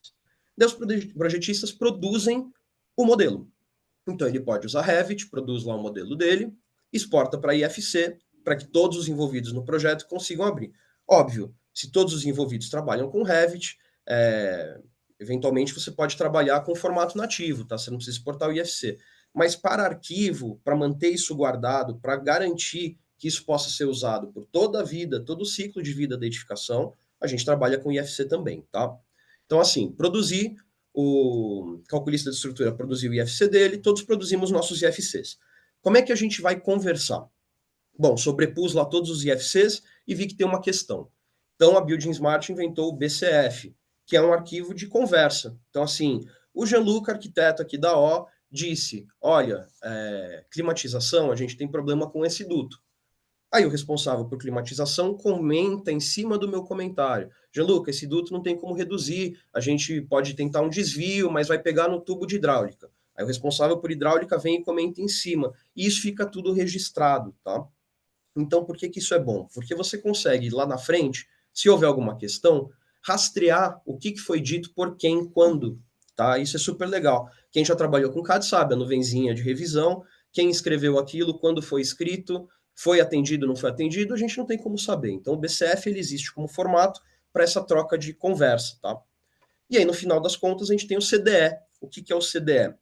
S3: Daí, os projetistas produzem o modelo. Então, ele pode usar Revit, produz lá o modelo dele, exporta para IFC, para que todos os envolvidos no projeto consigam abrir. Óbvio, se todos os envolvidos trabalham com Revit, eventualmente você pode trabalhar com formato nativo, tá? Você não precisa exportar o IFC. Mas para arquivo, para manter isso guardado, para garantir que isso possa ser usado por toda a vida, todo o ciclo de vida da edificação, a gente trabalha com IFC também, tá? Então, assim, produzir, o calculista de estrutura produziu o IFC dele, todos produzimos nossos IFCs. Como é que a gente vai conversar? Bom, sobrepus lá todos os IFCs e vi que tem uma questão. Então, a Building Smart inventou o BCF, que é um arquivo de conversa. Então, assim, o Jean-Luc, arquiteto aqui da O, disse, olha, climatização, a gente tem problema com esse duto. Aí o responsável por climatização comenta em cima do meu comentário. Jean-Luc, esse duto não tem como reduzir, a gente pode tentar um desvio, mas vai pegar no tubo de hidráulica. Aí o responsável por hidráulica vem e comenta em cima. E isso fica tudo registrado, tá? Então, por que que isso é bom? Porque você consegue, lá na frente, se houver alguma questão, rastrear o que foi dito por quem, quando, tá? Isso é super legal. Quem já trabalhou com CAD sabe, a nuvenzinha de revisão, quem escreveu aquilo, quando foi escrito, foi atendido, não foi atendido, a gente não tem como saber. Então, o BCF, ele existe como formato para essa troca de conversa, tá? E aí, no final das contas, a gente tem o CDE. O que é o CDE?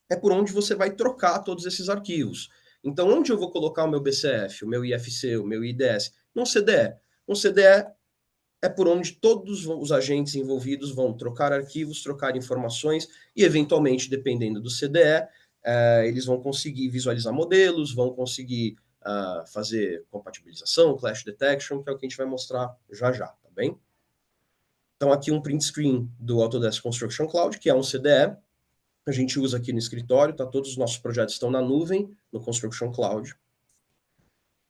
S3: É por onde você vai trocar todos esses arquivos. Então, onde eu vou colocar o meu BCF, o meu IFC, o meu IDS? Num CDE. Um CDE é por onde todos os agentes envolvidos vão trocar arquivos, trocar informações e, eventualmente, dependendo do CDE, eles vão conseguir visualizar modelos, vão conseguir fazer compatibilização, clash detection, que é o que a gente vai mostrar já já, tá bem? Então, aqui um print screen do Autodesk Construction Cloud, que é um CDE, a gente usa aqui no escritório, tá? Todos os nossos projetos estão na nuvem, no Construction Cloud.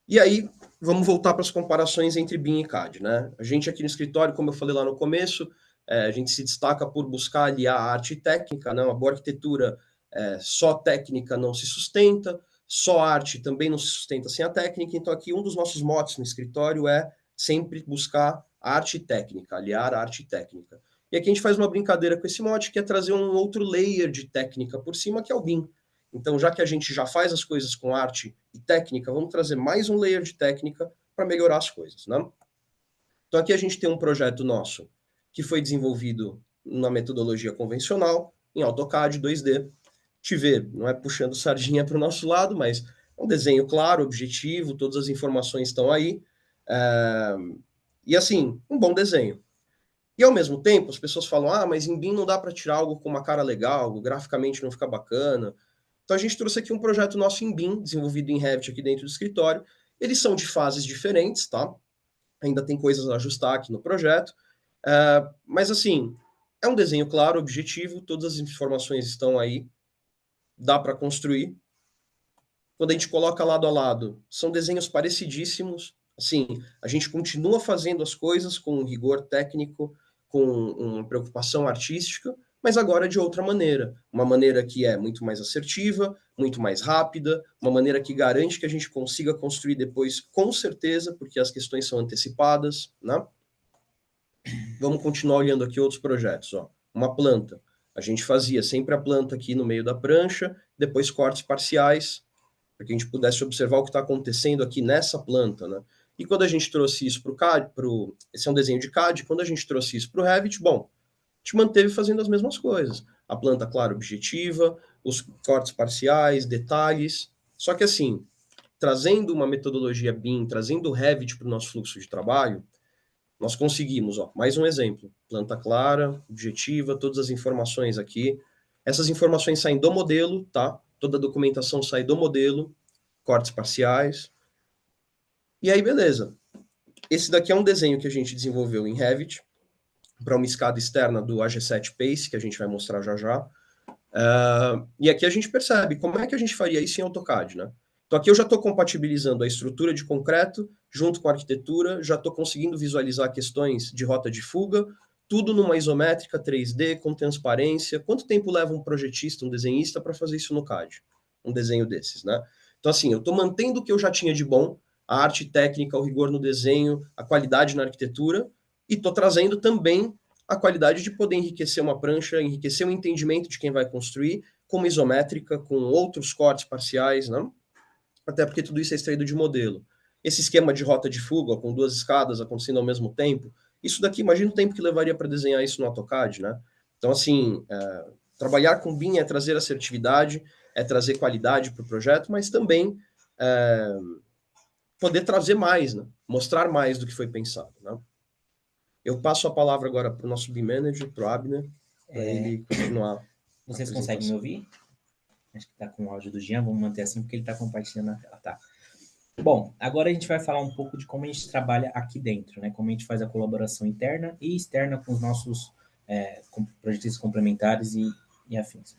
S3: E aí, vamos voltar para as comparações entre BIM e CAD, né? A gente aqui no escritório, como eu falei lá no começo, a gente se destaca por buscar aliar a arte e técnica, né? Uma boa arquitetura só técnica não se sustenta, só arte também não se sustenta sem a técnica. Então, aqui um dos nossos motes no escritório é sempre buscar arte técnica, aliar arte técnica. E aqui a gente faz uma brincadeira com esse mod, que é trazer um outro layer de técnica por cima, que é o BIM. Então, já que a gente já faz as coisas com arte e técnica, vamos trazer mais um layer de técnica para melhorar as coisas, né? Então, aqui a gente tem um projeto nosso que foi desenvolvido na metodologia convencional, em AutoCAD 2D. Te vê, não é puxando sardinha para o nosso lado, mas é um desenho claro, objetivo, todas as informações estão aí. E assim, um bom desenho. E ao mesmo tempo, as pessoas falam, mas em BIM não dá para tirar algo com uma cara legal, graficamente não fica bacana. Então a gente trouxe aqui um projeto nosso em BIM, desenvolvido em Revit aqui dentro do escritório. Eles são de fases diferentes, tá? Ainda tem coisas a ajustar aqui no projeto. Mas assim, é um desenho claro, objetivo, todas as informações estão aí, dá para construir. Quando a gente coloca lado a lado, são desenhos parecidíssimos. Assim, a gente continua fazendo as coisas com um rigor técnico, com uma preocupação artística, mas agora de outra maneira. Uma maneira que é muito mais assertiva, muito mais rápida, uma maneira que garante que a gente consiga construir depois com certeza, porque as questões são antecipadas, né? Vamos continuar olhando aqui outros projetos, ó. Uma planta. A gente fazia sempre a planta aqui no meio da prancha, depois cortes parciais, para que a gente pudesse observar o que está acontecendo aqui nessa planta, né? E quando a gente trouxe isso para o CAD, esse é um desenho de CAD, quando a gente trouxe isso para o Revit, bom, a gente manteve fazendo as mesmas coisas. A planta, claro, objetiva, os cortes parciais, detalhes. Só que assim, trazendo uma metodologia BIM, trazendo o Revit para o nosso fluxo de trabalho, nós conseguimos, ó, mais um exemplo. Planta clara, objetiva, todas as informações aqui. Essas informações saem do modelo, tá? Toda a documentação sai do modelo, cortes parciais. E aí, beleza. Esse daqui é um desenho que a gente desenvolveu em Revit, para uma escada externa do AG7 Pace, que a gente vai mostrar já já. E aqui a gente percebe como é que a gente faria isso em AutoCAD, né? Então aqui eu já estou compatibilizando a estrutura de concreto junto com a arquitetura, já estou conseguindo visualizar questões de rota de fuga, tudo numa isométrica 3D, com transparência. Quanto tempo leva um projetista, um desenhista, para fazer isso no CAD? Um desenho desses, né? Então assim, eu estou mantendo o que eu já tinha de bom, a arte técnica, o rigor no desenho, a qualidade na arquitetura, e estou trazendo também a qualidade de poder enriquecer uma prancha, enriquecer o entendimento de quem vai construir, com uma isométrica, com outros cortes parciais, né? Até porque tudo isso é extraído de modelo. Esse esquema de rota de fuga, com duas escadas acontecendo ao mesmo tempo, isso daqui, imagina o tempo que levaria para desenhar isso no AutoCAD, né? Então, assim, trabalhar com BIM é trazer assertividade, é trazer qualidade para o projeto, mas também poder trazer mais, né? Mostrar mais do que foi pensado, né? Eu passo a palavra agora para o nosso BIM Manager, para o Abner, para ele continuar.
S4: Vocês conseguem me ouvir? Acho que está com o áudio do Jean, vamos manter assim, porque ele está compartilhando a tela, tá? Bom, agora a gente vai falar um pouco de como a gente trabalha aqui dentro, né? Como a gente faz a colaboração interna e externa com os nossos projetistas complementares e afins.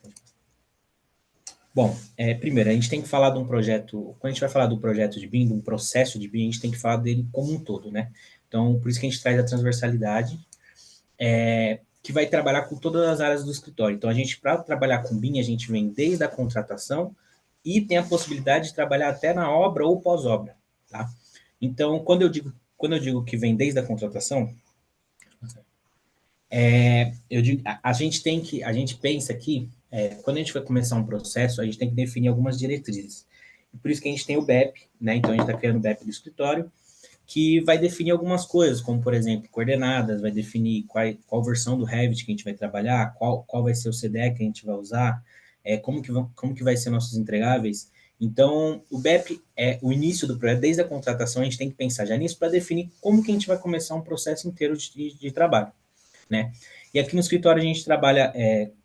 S4: Bom, primeiro, a gente tem que falar de um projeto, quando a gente vai falar do projeto de BIM, de um processo de BIM, a gente tem que falar dele como um todo, né? Então, por isso que a gente traz a transversalidade, que vai trabalhar com todas as áreas do escritório. Então, a gente, para trabalhar com BIM, a gente vem desde a contratação e tem a possibilidade de trabalhar até na obra ou pós-obra, tá? Então, quando eu digo que vem desde a contratação, eu digo, a gente pensa aqui, quando a gente vai começar um processo, a gente tem que definir algumas diretrizes. E por isso que a gente tem o BEP, né? Então, a gente está criando o BEP do escritório, que vai definir algumas coisas, como, por exemplo, coordenadas, vai definir qual versão do Revit que a gente vai trabalhar, qual vai ser o CDE que a gente vai usar, como que vai ser nossos entregáveis. Então, o BEP é o início do projeto, desde a contratação, a gente tem que pensar já nisso para definir como que a gente vai começar um processo inteiro de trabalho, né? E aqui no escritório a gente trabalha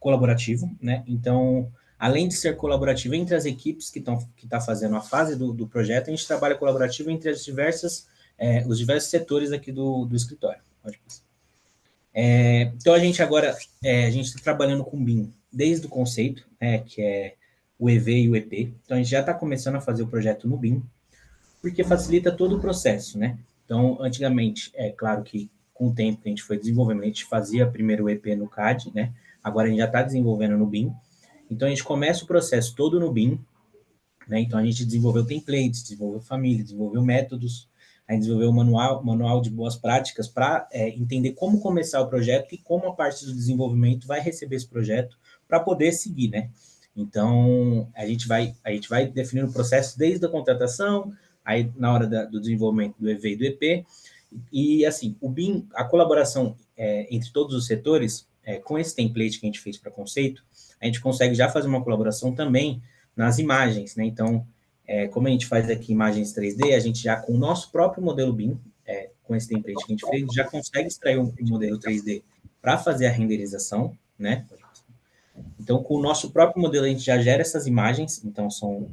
S4: colaborativo, né? Então, além de ser colaborativo entre as equipes que tá fazendo a fase do projeto, a gente trabalha colaborativo entre os diversos setores aqui do escritório. Então, a gente agora, a gente está trabalhando com BIM desde o conceito, que é o EV e o EP. Então, a gente já está começando a fazer o projeto no BIM, porque facilita todo o processo, né? Então, antigamente, é claro que com o tempo que a gente foi desenvolvendo, a gente fazia primeiro o EP no CAD, né? Agora a gente já está desenvolvendo no BIM. Então, a gente começa o processo todo no BIM, né? Então, a gente desenvolveu templates, desenvolveu família, desenvolveu métodos, a gente desenvolveu um manual de boas práticas para entender como começar o projeto e como a parte do desenvolvimento vai receber esse projeto para poder seguir, né? Então, a gente vai definindo o processo desde a contratação, aí na hora do desenvolvimento do EV e do EP, e assim, o BIM, a colaboração entre todos os setores, com esse template que a gente fez para conceito, a gente consegue já fazer uma colaboração também nas imagens, né? Então, como a gente faz aqui imagens 3D, a gente já, com o nosso próprio modelo BIM, com esse template que a gente fez, já consegue extrair um modelo 3D para fazer a renderização, né? Então, com o nosso próprio modelo, a gente já gera essas imagens, então são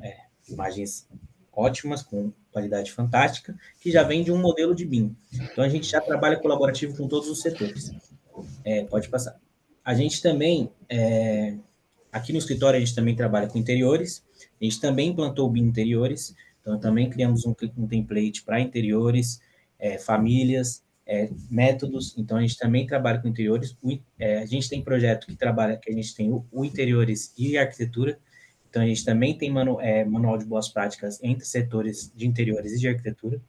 S4: imagens ótimas, com qualidade fantástica, que já vem de um modelo de BIM. Então, a gente já trabalha colaborativo com todos os setores. Pode passar. A gente também, aqui no escritório, a gente também trabalha com interiores, a gente também implantou o BIM interiores, então também criamos um template para interiores, famílias, métodos, então a gente também trabalha com interiores, a gente tem projeto que a gente tem o interiores e arquitetura, então a gente também tem manual de boas práticas entre setores de interiores e de arquitetura,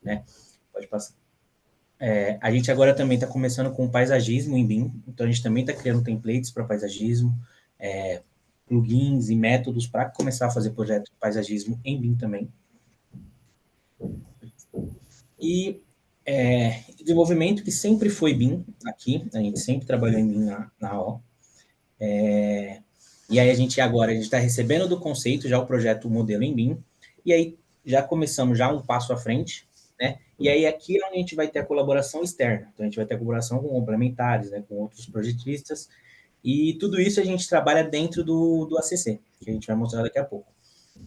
S4: né? Pode passar. A gente agora também está começando com paisagismo em BIM, então a gente também está criando templates para paisagismo, plugins e métodos para começar a fazer projeto de paisagismo em BIM também. E desenvolvimento que sempre foi BIM aqui, a gente sempre trabalhou em BIM na O. E aí a gente está recebendo do conceito já o projeto, o modelo em BIM, e aí já começamos já um passo à frente, né? E aí aqui é onde a gente vai ter a colaboração externa, então a gente vai ter a colaboração com complementares, né, com outros projetistas, e tudo isso a gente trabalha dentro do ACC, que a gente vai mostrar daqui a pouco.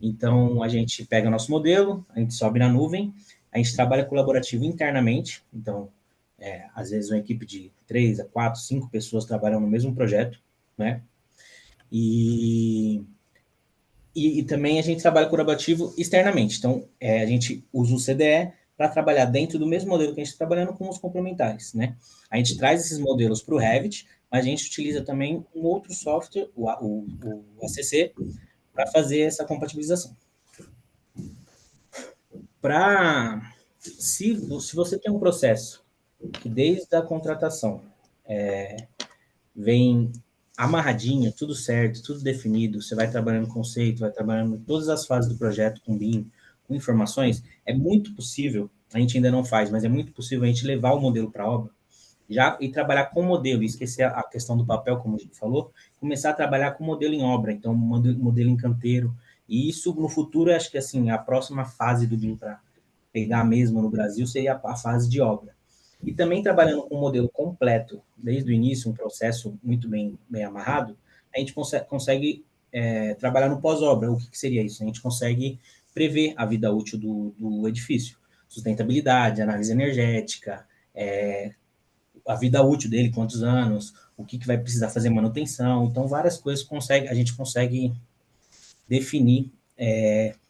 S4: Então, a gente pega nosso modelo, a gente sobe na nuvem, a gente trabalha colaborativo internamente, então, às vezes uma equipe de 3 a 4, 5 pessoas trabalham no mesmo projeto, né? E também a gente trabalha colaborativo externamente, então, a gente usa o CDE para trabalhar dentro do mesmo modelo que a gente está trabalhando com os complementares, né? A gente traz esses modelos para o Revit, mas a gente utiliza também um outro software, o ACC, para fazer essa compatibilização. Se você tem um processo que desde a contratação vem amarradinho, tudo certo, tudo definido, você vai trabalhando conceito, vai trabalhando em todas as fases do projeto com BIM, com informações, é muito possível, a gente ainda não faz, mas é muito possível a gente levar o modelo para a obra e trabalhar com modelo, e esquecer a questão do papel, como a gente falou, começar a trabalhar com modelo em obra, então modelo em canteiro, e isso no futuro, acho que assim, a próxima fase do BIM para pegar mesmo no Brasil seria a fase de obra. E também trabalhando com um modelo completo, desde o início, um processo muito bem amarrado, a gente consegue trabalhar no pós-obra. O que seria isso? A gente consegue prever a vida útil do edifício, sustentabilidade, análise energética, a vida útil dele, quantos anos, o que vai precisar fazer manutenção. Então, várias coisas a gente consegue definir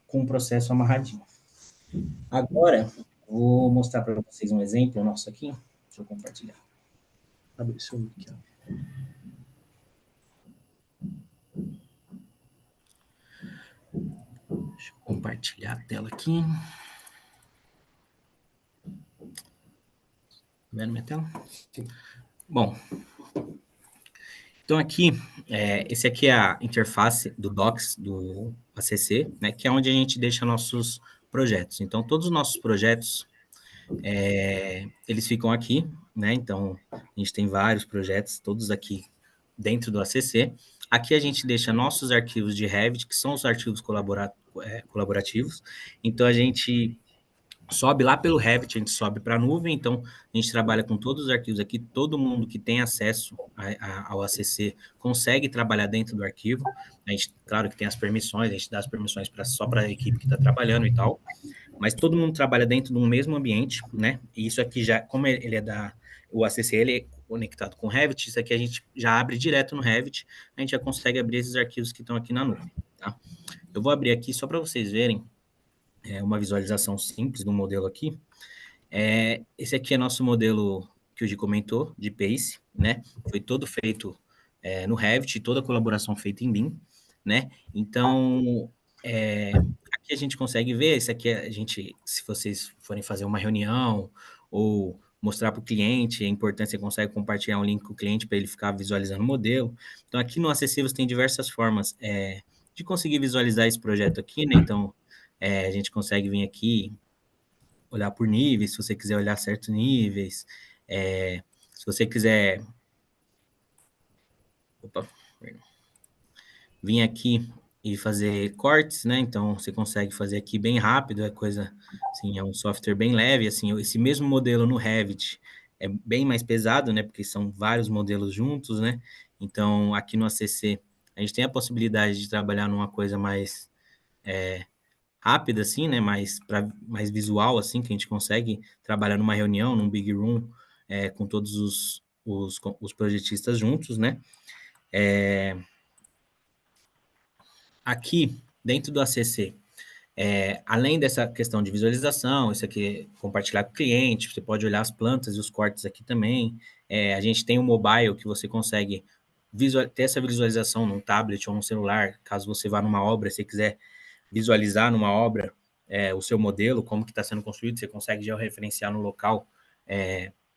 S4: com o processo amarradinho. Agora, vou mostrar para vocês um exemplo nosso aqui. Deixa eu compartilhar.
S3: Abre seu mic.
S4: Deixa eu compartilhar a tela aqui. Tá vendo minha tela?
S3: Sim.
S4: Bom, então aqui, esse aqui é a interface do Docs, do ACC, né, que é onde a gente deixa nossos projetos. Então, todos os nossos projetos, eles ficam aqui, né, então a gente tem vários projetos, todos aqui dentro do ACC. Aqui a gente deixa nossos arquivos de Revit, que são os arquivos colaborativos. Então, a gente sobe lá pelo Revit, a gente sobe para a nuvem, então a gente trabalha com todos os arquivos aqui, todo mundo que tem acesso ao ACC consegue trabalhar dentro do arquivo, a gente, claro que tem as permissões, a gente dá as permissões só para a equipe que está trabalhando e tal, mas todo mundo trabalha dentro de um mesmo ambiente, né, e isso aqui já, como ele é o ACC, ele é conectado com o Revit, isso aqui a gente já abre direto no Revit, a gente já consegue abrir esses arquivos que estão aqui na nuvem, tá? Eu vou abrir aqui só para vocês verem uma visualização simples do modelo aqui. Esse aqui é nosso modelo que o Gi comentou, de PACE, né? Foi todo feito no Revit, toda a colaboração feita em BIM, né? Então, aqui a gente consegue ver, isso aqui a gente, se vocês forem fazer uma reunião ou mostrar para o cliente, é importante, você consegue compartilhar um link com o cliente para ele ficar visualizando o modelo. Então, aqui no Acessíveis tem diversas formas de conseguir visualizar esse projeto aqui, né? Então, a gente consegue vir aqui, olhar por níveis, se você quiser olhar certos níveis, se você quiser... Opa, vir aqui e fazer cortes, né? Então, você consegue fazer aqui bem rápido, é coisa, assim, é um software bem leve, assim, esse mesmo modelo no Revit é bem mais pesado, né? Porque são vários modelos juntos, né? Então, aqui no ACC, a gente tem a possibilidade de trabalhar numa coisa mais rápida, assim, né? Mais visual, assim, que a gente consegue trabalhar numa reunião, num big room, com todos os projetistas juntos, né? Aqui, dentro do ACC, além dessa questão de visualização, isso aqui é compartilhar com o cliente, você pode olhar as plantas e os cortes aqui também. A gente tem um mobile que você consegue ter essa visualização num tablet ou num celular, caso você vá numa obra, se quiser visualizar numa obra o seu modelo, como que está sendo construído, você consegue já referenciar no local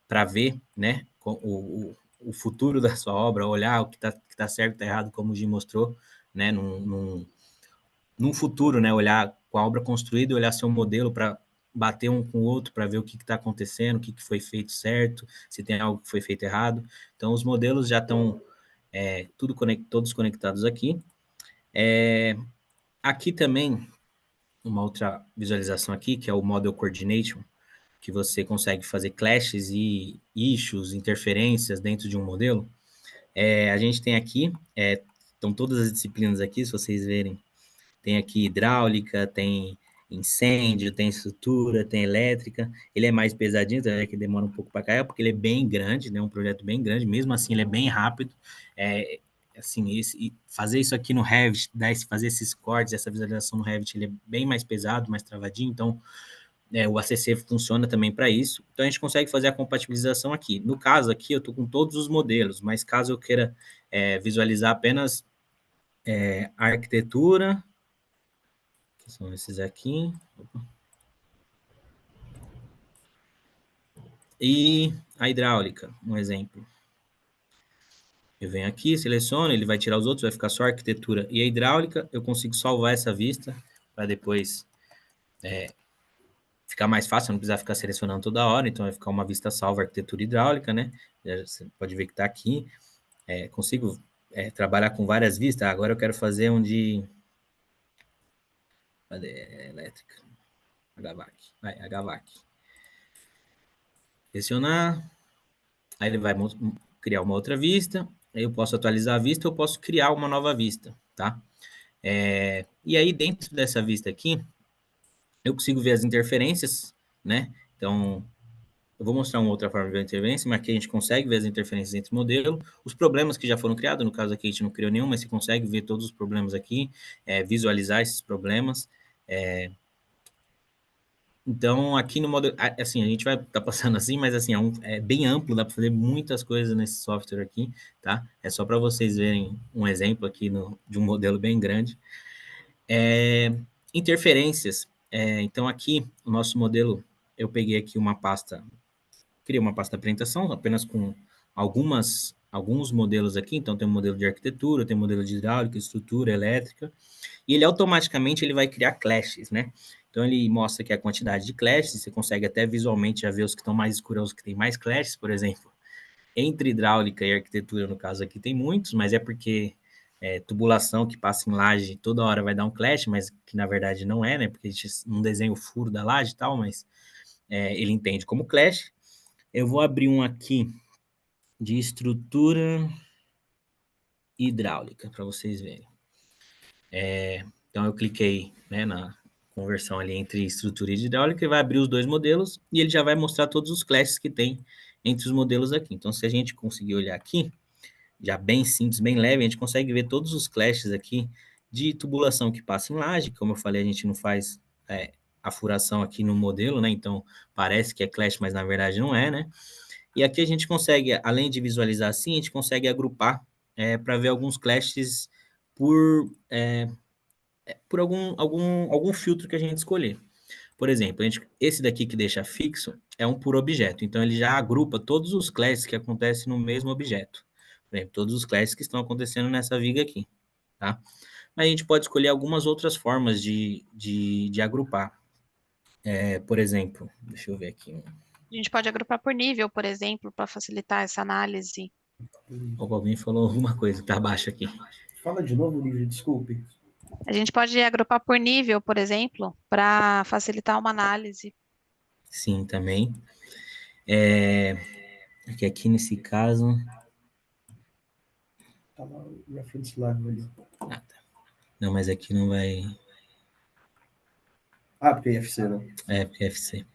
S4: para ver, né, o futuro da sua obra, olhar o que tá certo e está errado, como o Gi mostrou, né, num futuro, né, olhar com a obra construída, olhar seu modelo para bater um com o outro, para ver o que está acontecendo, o que foi feito certo, se tem algo que foi feito errado. Então, os modelos já estão todos conectados aqui. Aqui também, uma outra visualização aqui, que é o Model Coordination, que você consegue fazer clashes e issues, interferências dentro de um modelo. A gente tem aqui, estão todas as disciplinas aqui, se vocês verem, tem aqui hidráulica, tem incêndio, tem estrutura, tem elétrica. Ele é mais pesadinho, é que demora um pouco para cair, porque ele é bem grande, né? Um projeto bem grande, mesmo assim ele é bem rápido. Assim, fazer isso aqui no Revit, fazer esses cortes, essa visualização no Revit, ele é bem mais pesado, mais travadinho, então o ACC funciona também para isso. Então a gente consegue fazer a compatibilização aqui. No caso aqui, eu estou com todos os modelos, mas caso eu queira visualizar apenas a arquitetura, que são esses aqui. E a hidráulica, um exemplo. Eu venho aqui, seleciono, ele vai tirar os outros, vai ficar só a arquitetura e a hidráulica. Eu consigo salvar essa vista para depois ficar mais fácil, não precisar ficar selecionando toda hora. Então, vai ficar uma vista salva arquitetura hidráulica, né? Você pode ver que está aqui. Consigo trabalhar com várias vistas. Agora eu quero fazer um de... Cadê? Elétrica. HVAC. HVAC. Selecionar. Aí ele vai criar uma outra vista. Aí eu posso atualizar a vista, eu posso criar uma nova vista, tá? E aí, dentro dessa vista aqui, eu consigo ver as interferências, né? Então, eu vou mostrar uma outra forma de ver a interferência, mas aqui a gente consegue ver as interferências entre modelo, os problemas que já foram criados, no caso aqui a gente não criou nenhum, mas você consegue ver todos os problemas aqui, visualizar esses problemas. Então, aqui no modo, assim, a gente vai estar passando assim, mas assim, é bem amplo, dá para fazer muitas coisas nesse software aqui, tá? É só para vocês verem um exemplo aqui de um modelo bem grande. Interferências. Então, aqui, o nosso modelo, eu peguei aqui uma pasta, criei uma pasta de apresentação, apenas com alguns modelos aqui. Então, tem um modelo de arquitetura, tem um modelo de hidráulica, estrutura, elétrica, e ele automaticamente ele vai criar clashes, né? Então, ele mostra aqui a quantidade de clashes, você consegue até visualmente já ver os que estão mais escuros, os que têm mais clashes, por exemplo. Entre hidráulica e arquitetura, no caso aqui, tem muitos, mas é porque tubulação que passa em laje toda hora vai dar um clash, mas que na verdade não é, né? Porque a gente não desenha o furo da laje e tal, mas ele entende como clash. Eu vou abrir um aqui de estrutura hidráulica, para vocês verem. Então, eu cliquei, né, na conversão ali entre estrutura e hidráulica e vai abrir os dois modelos e ele já vai mostrar todos os clashes que tem entre os modelos aqui. Então, se a gente conseguir olhar aqui, já bem simples, bem leve, a gente consegue ver todos os clashes aqui de tubulação que passa em laje. Como eu falei, a gente não faz a furação aqui no modelo, né? Então, parece que é clash, mas na verdade não é, né? E aqui a gente consegue, além de visualizar assim, a gente consegue agrupar para ver alguns clashes por por algum filtro que a gente escolher. Por exemplo, esse daqui que deixa fixo é um por objeto, então ele já agrupa todos os clashes que acontecem no mesmo objeto. Por exemplo, todos os clashes que estão acontecendo nessa viga aqui, tá? Mas a gente pode escolher algumas outras formas de agrupar. Por exemplo, deixa eu ver aqui.
S1: A gente pode agrupar por nível, por exemplo, para facilitar essa análise.
S4: Alguém falou alguma coisa, tá abaixo aqui.
S3: Fala de novo, Lívia, desculpe.
S1: A gente pode agrupar por nível, por exemplo, para facilitar uma análise.
S4: Sim, também. Aqui nesse caso.
S3: Tá lá o reference level ali.
S4: Ah, tá. Não, mas aqui não vai.
S3: Ah, porque é IFC, né?
S4: Porque é FC.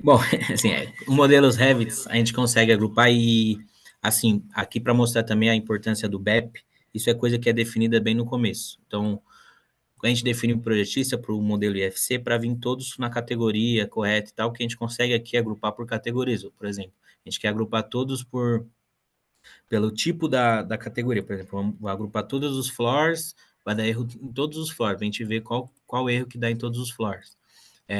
S4: Bom, assim, modelos Revit a gente consegue agrupar e, assim, aqui para mostrar também a importância do BEP, isso é coisa que é definida bem no começo. Então, a gente define o projetista para o modelo IFC para vir todos na categoria correta e tal, que a gente consegue aqui agrupar por categorias. Por exemplo, a gente quer agrupar todos pelo tipo da categoria. Por exemplo, vamos agrupar todos os floors, vai dar erro em todos os floors, para a gente ver qual erro que dá em todos os floors.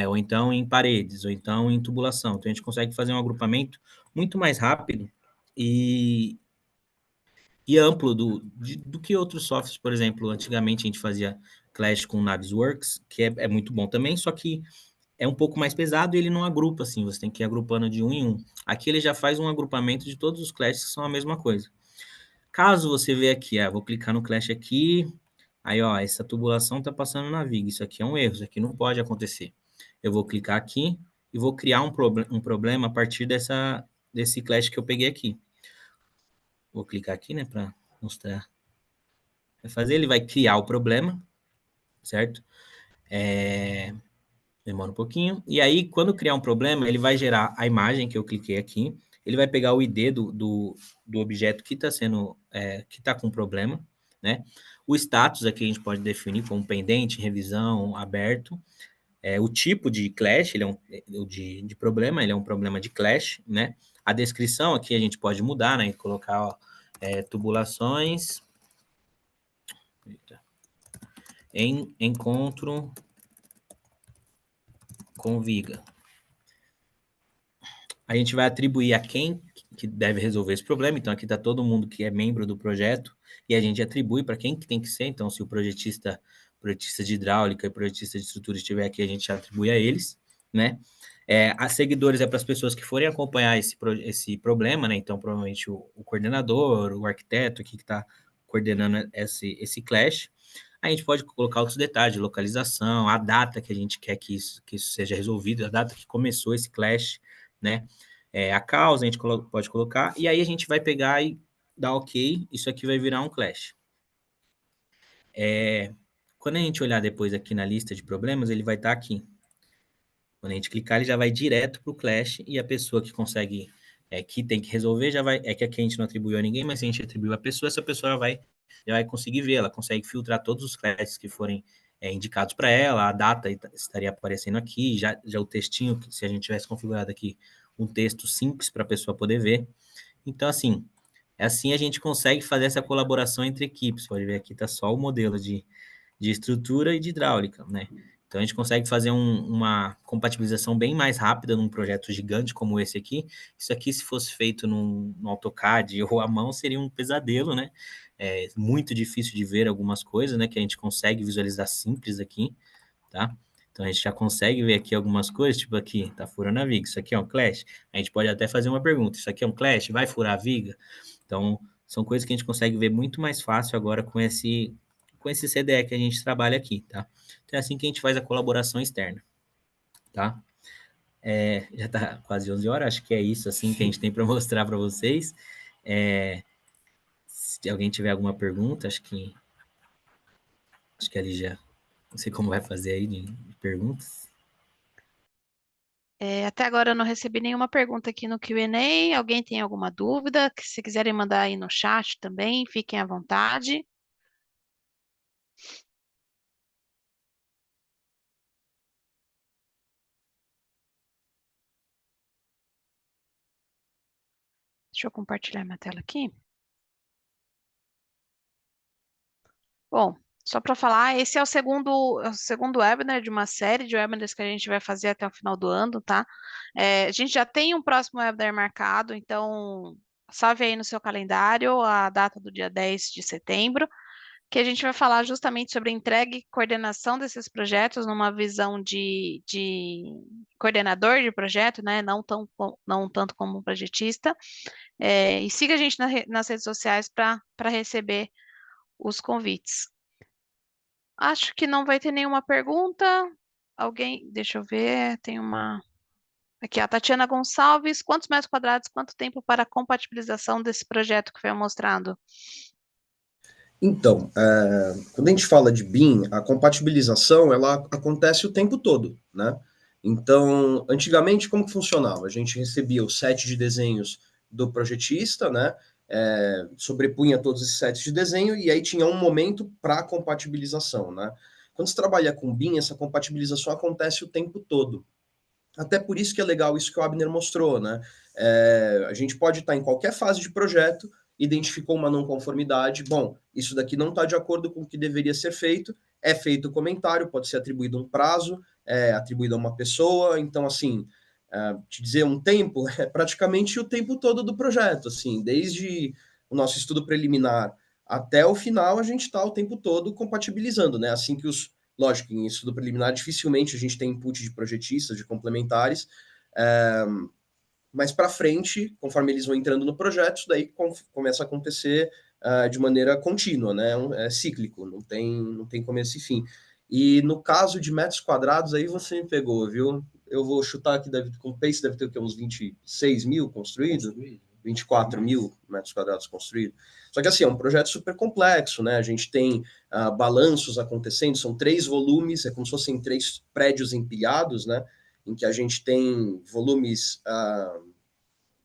S4: Ou então em paredes, ou então em tubulação. Então, a gente consegue fazer um agrupamento muito mais rápido e, amplo do que outros softwares. Por exemplo, antigamente a gente fazia Clash com Navisworks, que é muito bom também, só que é um pouco mais pesado e ele não agrupa assim, você tem que ir agrupando de um em um. Aqui ele já faz um agrupamento de todos os clashes que são a mesma coisa. Caso você veja aqui, vou clicar no clash aqui, aí ó, essa tubulação está passando na viga, isso aqui é um erro, isso aqui não pode acontecer. Eu vou clicar aqui e vou criar um problema a partir desse clash que eu peguei aqui. Vou clicar aqui, né, para mostrar. Vai fazer, ele vai criar o problema, certo? Demora um pouquinho. E aí, quando criar um problema, ele vai gerar a imagem que eu cliquei aqui. Ele vai pegar o ID do objeto que está que está com problema, né? O status aqui a gente pode definir como pendente, revisão, aberto. O tipo de clash, ele é de problema, ele é um problema de clash, né? A descrição aqui a gente pode mudar, né? Colocar ó, tubulações em encontro com viga. A gente vai atribuir a quem que deve resolver esse problema. Então, aqui está todo mundo que é membro do projeto e a gente atribui para quem que tem que ser. Então, se o projetista de hidráulica e projetista de estrutura estiver aqui, a gente atribui a eles, né? As seguidores é para as pessoas que forem acompanhar esse problema, né? Então, provavelmente o coordenador, o arquiteto aqui que está coordenando esse clash. A gente pode colocar outros detalhes de localização, a data que a gente quer que isso seja resolvido, a data que começou esse clash, né? A causa a gente pode colocar, e aí a gente vai pegar e dar ok, isso aqui vai virar um clash. Quando a gente olhar depois aqui na lista de problemas, ele vai estar aqui. Quando a gente clicar, ele já vai direto para o clash, e a pessoa que consegue, que tem que resolver, já vai, que aqui a gente não atribuiu a ninguém, mas se a gente atribuiu a pessoa, essa pessoa já vai conseguir ver, ela consegue filtrar todos os clashes que forem indicados para ela, a data estaria aparecendo aqui, já o textinho, se a gente tivesse configurado aqui um texto simples para a pessoa poder ver. Então, assim a gente consegue fazer essa colaboração entre equipes. Pode ver aqui, está só o modelo de estrutura e de hidráulica, né? Então, a gente consegue fazer uma compatibilização bem mais rápida num projeto gigante como esse aqui. Isso aqui, se fosse feito no AutoCAD ou à mão, seria um pesadelo, né? É muito difícil de ver algumas coisas, né? Que a gente consegue visualizar simples aqui, tá? Então, a gente já consegue ver aqui algumas coisas, tipo aqui, tá furando a viga. Isso aqui é um clash? A gente pode até fazer uma pergunta. Isso aqui é um clash? Vai furar a viga? Então, são coisas que a gente consegue ver muito mais fácil agora com esse CDE que a gente trabalha aqui, tá? Então, é assim que a gente faz a colaboração externa, tá? Já está quase 11 horas, acho que é isso, assim, que a gente tem para mostrar para vocês. Se alguém tiver alguma pergunta, acho que ali já, não sei como vai fazer aí de perguntas.
S1: Até agora eu não recebi nenhuma pergunta aqui no Q&A. Alguém tem alguma dúvida? Que se quiserem mandar aí no chat também, fiquem à vontade. Deixa eu compartilhar minha tela aqui. Bom, Só para falar, esse é o segundo webinar de uma série de webinars que a gente vai fazer até o final do ano, tá? A gente já tem um próximo webinar marcado, então salve aí no seu calendário a data do dia 10 de setembro, que a gente vai falar justamente sobre a entrega e coordenação desses projetos numa visão de coordenador de projeto, né? Não tanto como um projetista. E siga a gente nas redes sociais para receber os convites. Acho que não vai ter nenhuma pergunta. Alguém, deixa eu ver, tem uma. Aqui, a Tatiana Gonçalves. Quantos metros quadrados, quanto tempo para a compatibilização desse projeto que foi mostrado?
S3: Então, quando a gente fala de BIM, a compatibilização ela acontece o tempo todo, né? Então, antigamente, como que funcionava? A gente recebia o set de desenhos do projetista, né? Sobrepunha todos esses sets de desenho e aí tinha um momento para compatibilização, né? Quando você trabalha com BIM, essa compatibilização acontece o tempo todo. Até por isso que é legal isso que o Abner mostrou, né? A gente pode estar em qualquer fase de projeto, identificou uma não conformidade, bom, isso daqui não está de acordo com o que deveria ser feito, é feito o comentário, pode ser atribuído um prazo, atribuído a uma pessoa, então, assim, te dizer um tempo, é praticamente o tempo todo do projeto, assim, desde o nosso estudo preliminar até o final, a gente está o tempo todo compatibilizando, né? Assim que lógico, em estudo preliminar, dificilmente a gente tem input de projetistas, de complementares, mas para frente, conforme eles vão entrando no projeto, isso daí começa a acontecer de maneira contínua, né? É cíclico, não tem começo e fim. E no caso de metros quadrados, aí você me pegou, viu? Eu vou chutar aqui, com o Pace deve ter o quê? Uns 26 mil construídos? 24 mil metros quadrados construídos. Só que assim, é um projeto super complexo, né? A gente tem balanços acontecendo, são 3 volumes, é como se fossem 3 prédios empilhados, né? Em que a gente tem volumes,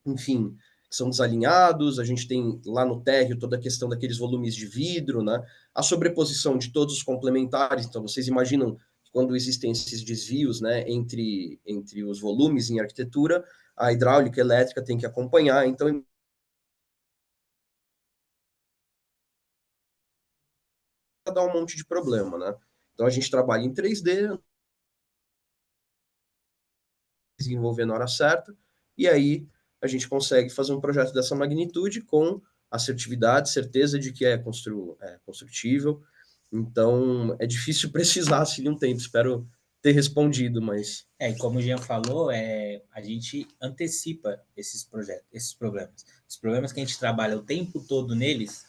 S3: enfim, que são desalinhados, a gente tem lá no térreo toda a questão daqueles volumes de vidro, né? A sobreposição de todos os complementares, então vocês imaginam que quando existem esses desvios, né, entre os volumes em arquitetura, a hidráulica e a elétrica tem que acompanhar, então dá um monte de problema, né? Então a gente trabalha em 3D, desenvolver na hora certa, e aí a gente consegue fazer um projeto dessa magnitude com assertividade, certeza de que é construtível. Então é difícil precisar assim, de um tempo. Espero ter respondido, mas.
S4: E como o Jean falou, a gente antecipa esses projetos, esses problemas. Os problemas que a gente trabalha o tempo todo neles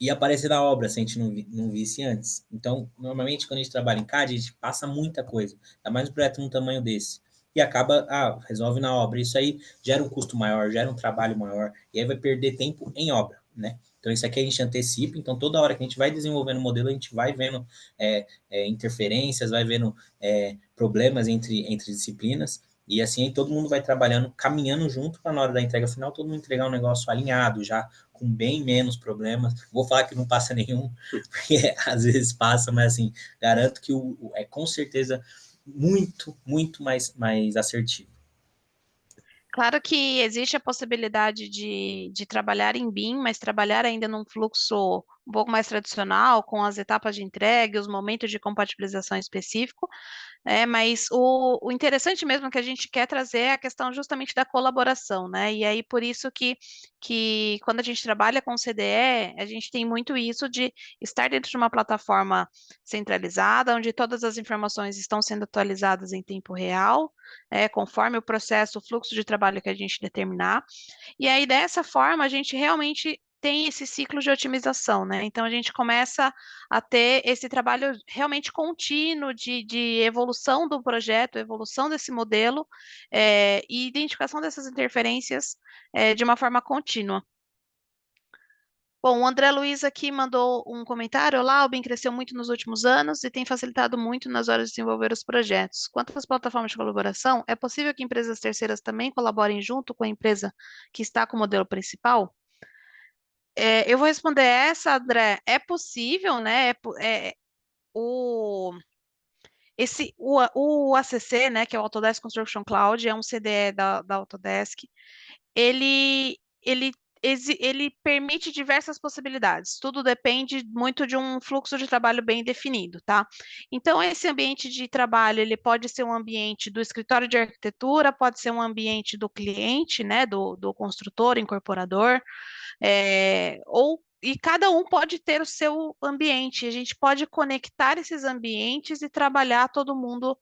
S4: ia aparecer na obra se a gente não visse antes. Então, normalmente, quando a gente trabalha em CAD, a gente passa muita coisa, ainda mais um projeto num tamanho desse. E acaba, resolve na obra. Isso aí gera um custo maior, gera um trabalho maior, e aí vai perder tempo em obra, né? Então, isso aqui a gente antecipa. Então, toda hora que a gente vai desenvolvendo o modelo, a gente vai vendo interferências, vai vendo problemas entre disciplinas, e assim todo mundo vai trabalhando, caminhando junto para na hora da entrega final, todo mundo entregar um negócio alinhado, já com bem menos problemas. Vou falar que não passa nenhum, porque às vezes passa, mas assim, garanto que é com certeza muito, muito mais assertivo.
S1: Claro que existe a possibilidade de trabalhar em BIM, mas trabalhar ainda num fluxo um pouco mais tradicional, com as etapas de entrega, os momentos de compatibilização específico, mas o interessante mesmo que a gente quer trazer é a questão justamente da colaboração, né? E aí por isso que quando a gente trabalha com CDE, a gente tem muito isso de estar dentro de uma plataforma centralizada, onde todas as informações estão sendo atualizadas em tempo real, conforme o processo, o fluxo de trabalho que a gente determinar. E aí, dessa forma, a gente realmente tem esse ciclo de otimização, né? Então, a gente começa a ter esse trabalho realmente contínuo de evolução do projeto, evolução desse modelo, e identificação dessas interferências de uma forma contínua. Bom, o André Luiz aqui mandou um comentário. Olá, o BIM cresceu muito nos últimos anos e tem facilitado muito nas horas de desenvolver os projetos. Quanto às plataformas de colaboração, é possível que empresas terceiras também colaborem junto com a empresa que está com o modelo principal? Eu vou responder essa, André. É possível, né? O, o ACC, né, que é o Autodesk Construction Cloud, é um CDE da Autodesk. Ele ele permite diversas possibilidades. Tudo depende muito de um fluxo de trabalho bem definido, tá? Então, esse ambiente de trabalho, ele pode ser um ambiente do escritório de arquitetura, pode ser um ambiente do cliente, né, do construtor, incorporador, e cada um pode ter o seu ambiente. A gente pode conectar esses ambientes e trabalhar todo mundo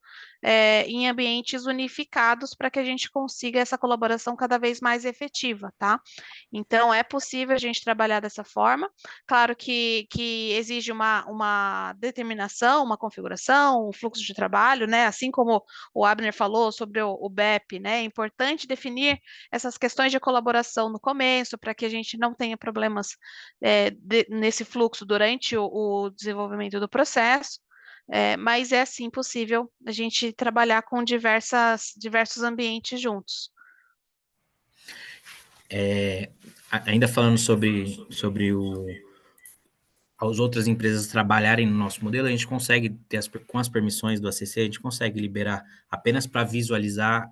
S1: em ambientes unificados para que a gente consiga essa colaboração cada vez mais efetiva, tá? Então, é possível a gente trabalhar dessa forma. Claro que exige uma determinação, uma configuração, um fluxo de trabalho, né? Assim como o Abner falou sobre o BEP, né? É importante definir essas questões de colaboração no começo, para que a gente não tenha problemas nesse fluxo durante o desenvolvimento do processo. Mas é sim possível a gente trabalhar com diversos ambientes juntos.
S4: Ainda falando sobre as outras empresas trabalharem no nosso modelo, a gente consegue ter, com as permissões do ACC, a gente consegue liberar apenas para visualizar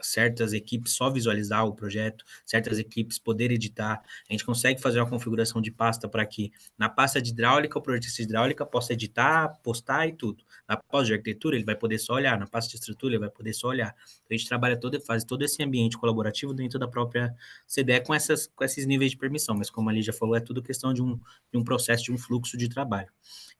S4: certas equipes, só visualizar o projeto, certas equipes poder editar. A gente consegue fazer uma configuração de pasta para que na pasta de hidráulica, o projetista de hidráulica possa editar, postar e tudo. Na pasta de arquitetura, ele vai poder só olhar, na pasta de estrutura, ele vai poder só olhar. Então, a gente trabalha faz todo esse ambiente colaborativo dentro da própria CDE com esses níveis de permissão, mas como a Lígia falou, é tudo questão de um processo, de um fluxo de trabalho.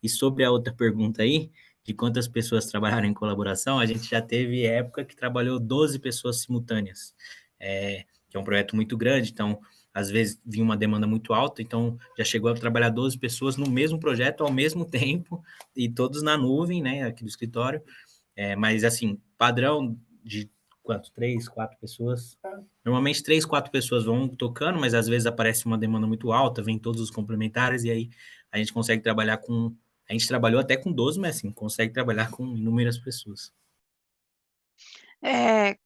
S4: E sobre a outra pergunta aí, de quantas pessoas trabalharam em colaboração, a gente já teve época que trabalhou 12 pessoas simultâneas, que é um projeto muito grande, então, às vezes, vinha uma demanda muito alta, então, já chegou a trabalhar 12 pessoas no mesmo projeto, ao mesmo tempo, e todos na nuvem, né, aqui do escritório, mas, assim, padrão de quanto? 3, 4 pessoas? Normalmente 3, 4 pessoas vão tocando, mas às vezes aparece uma demanda muito alta, vem todos os complementares, e aí a gente consegue trabalhar com... A gente trabalhou até com 12, mas assim, consegue trabalhar com inúmeras pessoas.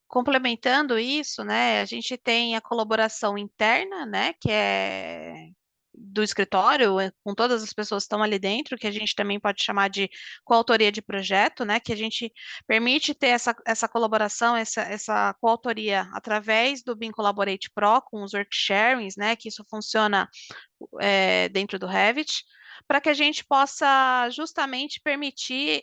S1: Complementando isso, né, a gente tem a colaboração interna, né, que é do escritório, com todas as pessoas que estão ali dentro, que a gente também pode chamar de coautoria de projeto, né, que a gente permite ter essa colaboração, essa coautoria através do BIM Collaborate Pro, com os work sharings, né, que isso funciona dentro do Revit, para que a gente possa justamente permitir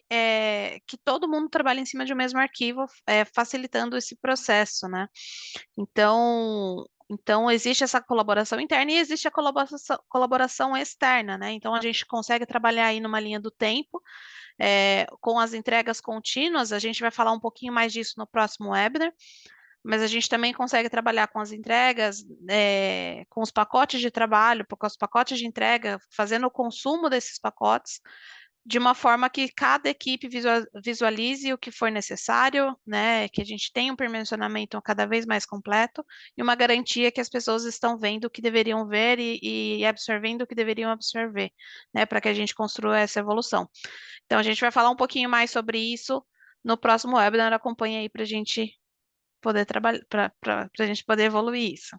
S1: que todo mundo trabalhe em cima de um mesmo arquivo, facilitando esse processo, né? Então, existe essa colaboração interna e existe a colaboração externa, né? Então, a gente consegue trabalhar aí numa linha do tempo, com as entregas contínuas. A gente vai falar um pouquinho mais disso no próximo webinar, mas a gente também consegue trabalhar com as entregas, com os pacotes de trabalho, com os pacotes de entrega, fazendo o consumo desses pacotes, de uma forma que cada equipe visualize o que for necessário, né, que a gente tenha um permissionamento cada vez mais completo e uma garantia que as pessoas estão vendo o que deveriam ver e absorvendo o que deveriam absorver, né, para que a gente construa essa evolução. Então, a gente vai falar um pouquinho mais sobre isso no próximo webinar. Acompanha aí para a gente poder trabalhar, para a gente poder evoluir isso.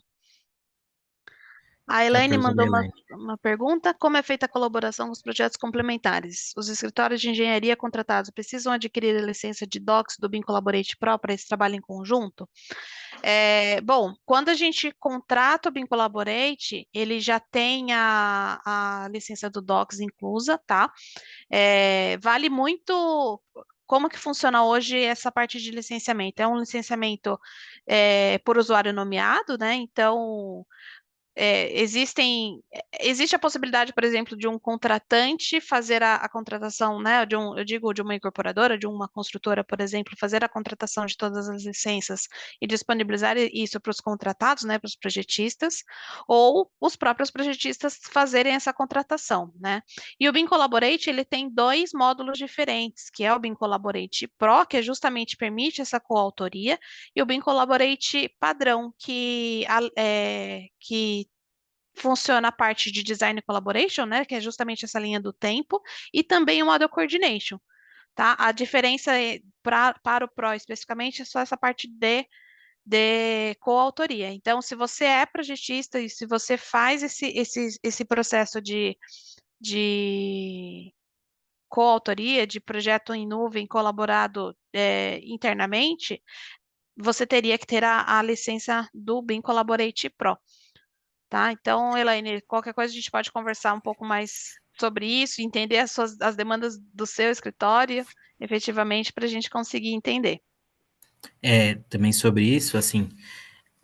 S1: A Elaine mandou uma pergunta: como é feita a colaboração com os projetos complementares? Os escritórios de engenharia contratados precisam adquirir a licença de Docs do BIM Collaborate Pro para esse trabalho em conjunto? Bom, quando a gente contrata o BIM Collaborate, ele já tem a licença do Docs inclusa, tá? Vale muito. Como que funciona hoje essa parte de licenciamento? É um licenciamento por usuário nomeado, né? Então, existe a possibilidade, por exemplo, de um contratante fazer a contratação, né, eu digo de uma incorporadora, de uma construtora, por exemplo, fazer a contratação de todas as licenças e disponibilizar isso para os contratados, né, para os projetistas, ou os próprios projetistas fazerem essa contratação, né. E o BIM Collaborate, ele tem 2 módulos diferentes, que é o BIM Collaborate Pro, que justamente permite essa coautoria, e o BIM Collaborate padrão, que funciona a parte de Design Collaboration, né, que é justamente essa linha do tempo, e também o Model Coordination, tá? A diferença para o Pro especificamente é só essa parte de coautoria. Então, se você é projetista e se você faz esse processo de coautoria, de projeto em nuvem colaborado internamente, você teria que ter a licença do BIM Collaborate Pro. tá? Então, Elaine, qualquer coisa a gente pode conversar um pouco mais sobre isso, entender as demandas do seu escritório, efetivamente, para a gente conseguir entender.
S4: Também sobre isso, assim,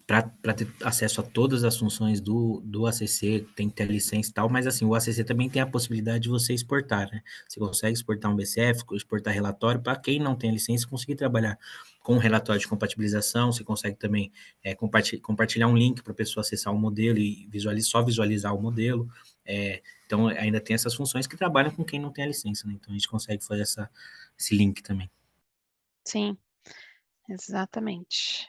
S4: para ter acesso a todas as funções do ACC, tem que ter licença e tal, mas assim, o ACC também tem a possibilidade de você exportar, né? Você consegue exportar um BCF, exportar relatório, para quem não tem a licença, conseguir trabalhar com um relatório de compatibilização, você consegue também compartilhar um link para a pessoa acessar o modelo e só visualizar o modelo. Então, ainda tem essas funções que trabalham com quem não tem a licença, né? Então, a gente consegue fazer esse link também.
S1: Sim, exatamente.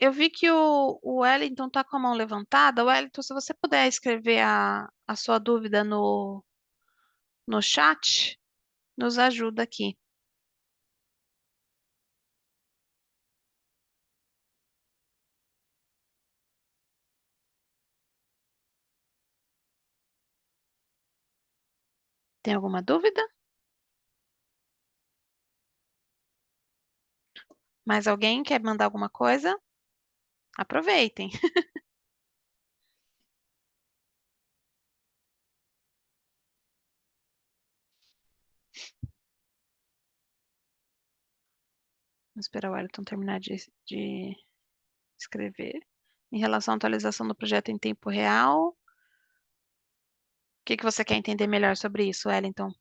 S1: Eu vi que o Wellington está com a mão levantada. Wellington, se você puder escrever a sua dúvida no chat, nos ajuda aqui. Tem alguma dúvida? Mais alguém quer mandar alguma coisa? Aproveitem. Vamos esperar o Wellington terminar de escrever. Em relação à atualização do projeto em tempo real, o que você quer entender melhor sobre isso, Wellington?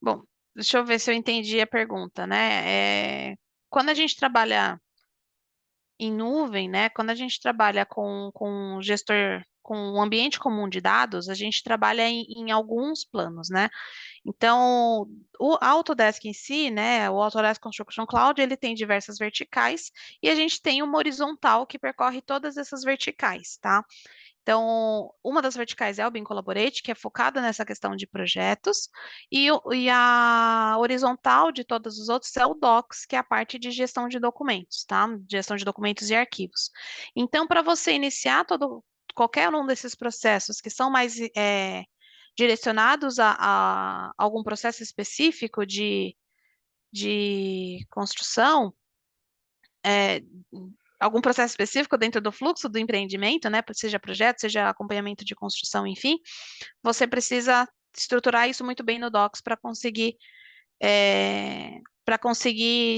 S1: Bom, deixa eu ver se eu entendi a pergunta, né? Quando a gente trabalha em nuvem, né? Quando a gente trabalha com gestor, com um ambiente comum de dados, a gente trabalha em alguns planos, né? Então, o Autodesk em si, né? O Autodesk Construction Cloud, ele tem diversas verticais e a gente tem uma horizontal que percorre todas essas verticais, tá? Então, uma das verticais é o BIM Collaborate, que é focada nessa questão de projetos, e a horizontal de todos os outros é o Docs, que é a parte de gestão de documentos, tá? Gestão de documentos e arquivos. Então, para você iniciar qualquer um desses processos que são mais direcionados a algum processo específico de construção, é, algum processo específico dentro do fluxo do empreendimento, né? Seja projeto, seja acompanhamento de construção, enfim, você precisa estruturar isso muito bem no Docs para conseguir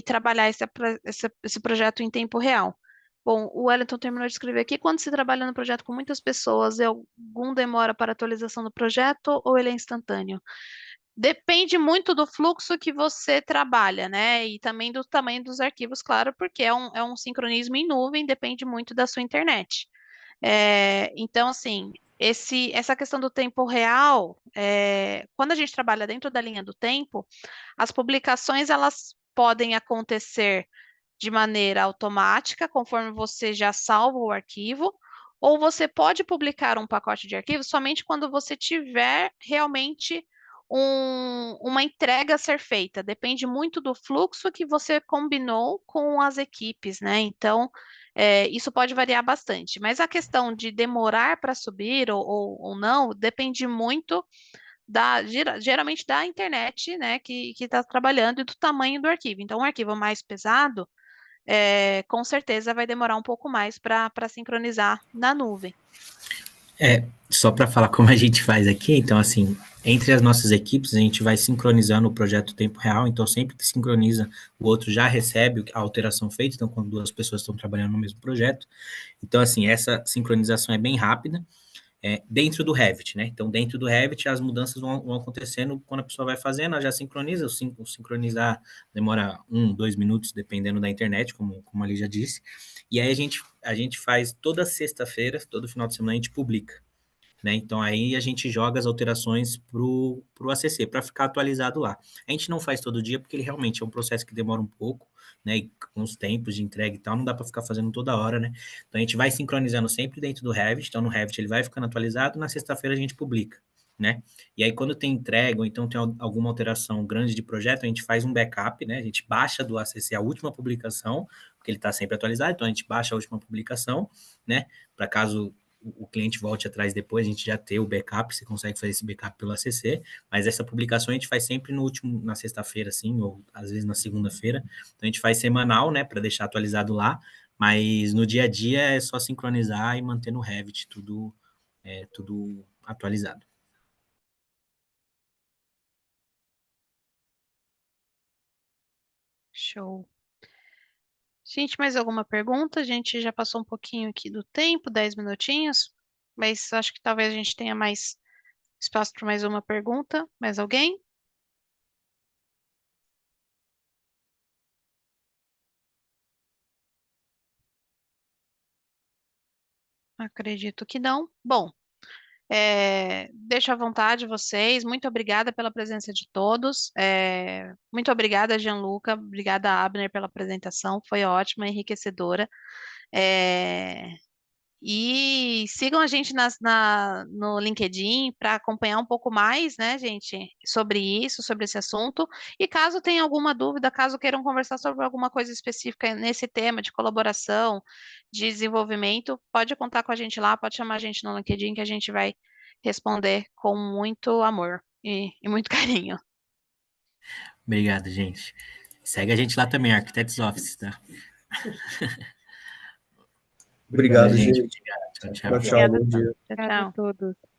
S1: trabalhar esse projeto em tempo real. Bom, o Wellington terminou de escrever aqui. Quando se trabalha no projeto com muitas pessoas, algum demora para atualização do projeto ou ele é instantâneo? Depende muito do fluxo que você trabalha, né? E também do tamanho dos arquivos, claro, porque é um sincronismo em nuvem, depende muito da sua internet. Então, assim, essa questão do tempo real, quando a gente trabalha dentro da linha do tempo, as publicações elas podem acontecer de maneira automática, conforme você já salva o arquivo, ou você pode publicar um pacote de arquivos somente quando você tiver realmente uma entrega a ser feita. Depende muito do fluxo que você combinou com as equipes, né? Então, isso pode variar bastante. Mas a questão de demorar para subir ou não depende muito geralmente da internet, né, que está trabalhando e do tamanho do arquivo. Então, um arquivo mais pesado, com certeza vai demorar um pouco mais para sincronizar na nuvem.
S4: Só para falar como a gente faz aqui, então, assim, entre as nossas equipes, a gente vai sincronizando o projeto em tempo real, então, sempre que sincroniza, o outro já recebe a alteração feita, então, quando duas pessoas estão trabalhando no mesmo projeto. Então, assim, essa sincronização é bem rápida, dentro do Revit, né? Então, dentro do Revit, as mudanças vão acontecendo quando a pessoa vai fazendo, ela já sincroniza, o sincronizar demora 2 minutos, dependendo da internet, como ali já disse, e aí a gente faz toda sexta-feira, todo final de semana, a gente publica, né? Então, aí a gente joga as alterações para o ACC, para ficar atualizado lá. A gente não faz todo dia, porque ele realmente é um processo que demora um pouco, né? E com os tempos de entrega e tal, não dá para ficar fazendo toda hora, né? Então, a gente vai sincronizando sempre dentro do Revit. Então, no Revit ele vai ficando atualizado, na sexta-feira a gente publica, né? E aí, quando tem entrega, ou então tem alguma alteração grande de projeto, a gente faz um backup, né? A gente baixa do ACC a última publicação, porque ele está sempre atualizado, então a gente baixa a última publicação, né? Para caso o cliente volte atrás depois, a gente já ter o backup, você consegue fazer esse backup pelo ACC, mas essa publicação a gente faz sempre no último, na sexta-feira, assim, ou às vezes na segunda-feira, então a gente faz semanal, né, para deixar atualizado lá, mas no dia a dia é só sincronizar e manter no Revit tudo atualizado.
S1: Show. Gente, mais alguma pergunta? A gente já passou um pouquinho aqui do tempo, 10 minutinhos, mas acho que talvez a gente tenha mais espaço para mais uma pergunta. Mais alguém? Acredito que não. Bom, deixo à vontade vocês. Muito obrigada pela presença de todos. Muito obrigada, Gianluca. Obrigada, Abner, pela apresentação. Foi ótima, enriquecedora. É, E sigam a gente no LinkedIn para acompanhar um pouco mais, né, gente, sobre isso, sobre esse assunto. E caso tenha alguma dúvida, caso queiram conversar sobre alguma coisa específica nesse tema de colaboração, de desenvolvimento, pode contar com a gente lá, pode chamar a gente no LinkedIn que a gente vai responder com muito amor e muito carinho.
S4: Obrigado, gente. Segue a gente lá também, Architects Office, tá?
S3: Obrigado,
S4: Valeu,
S3: gente.
S4: Obrigado. Tchau, tchau.
S3: Tchau, tchau.
S1: Obrigada.
S3: Bom dia.
S1: Tchau,
S2: Obrigada a
S1: tchau.
S2: todos.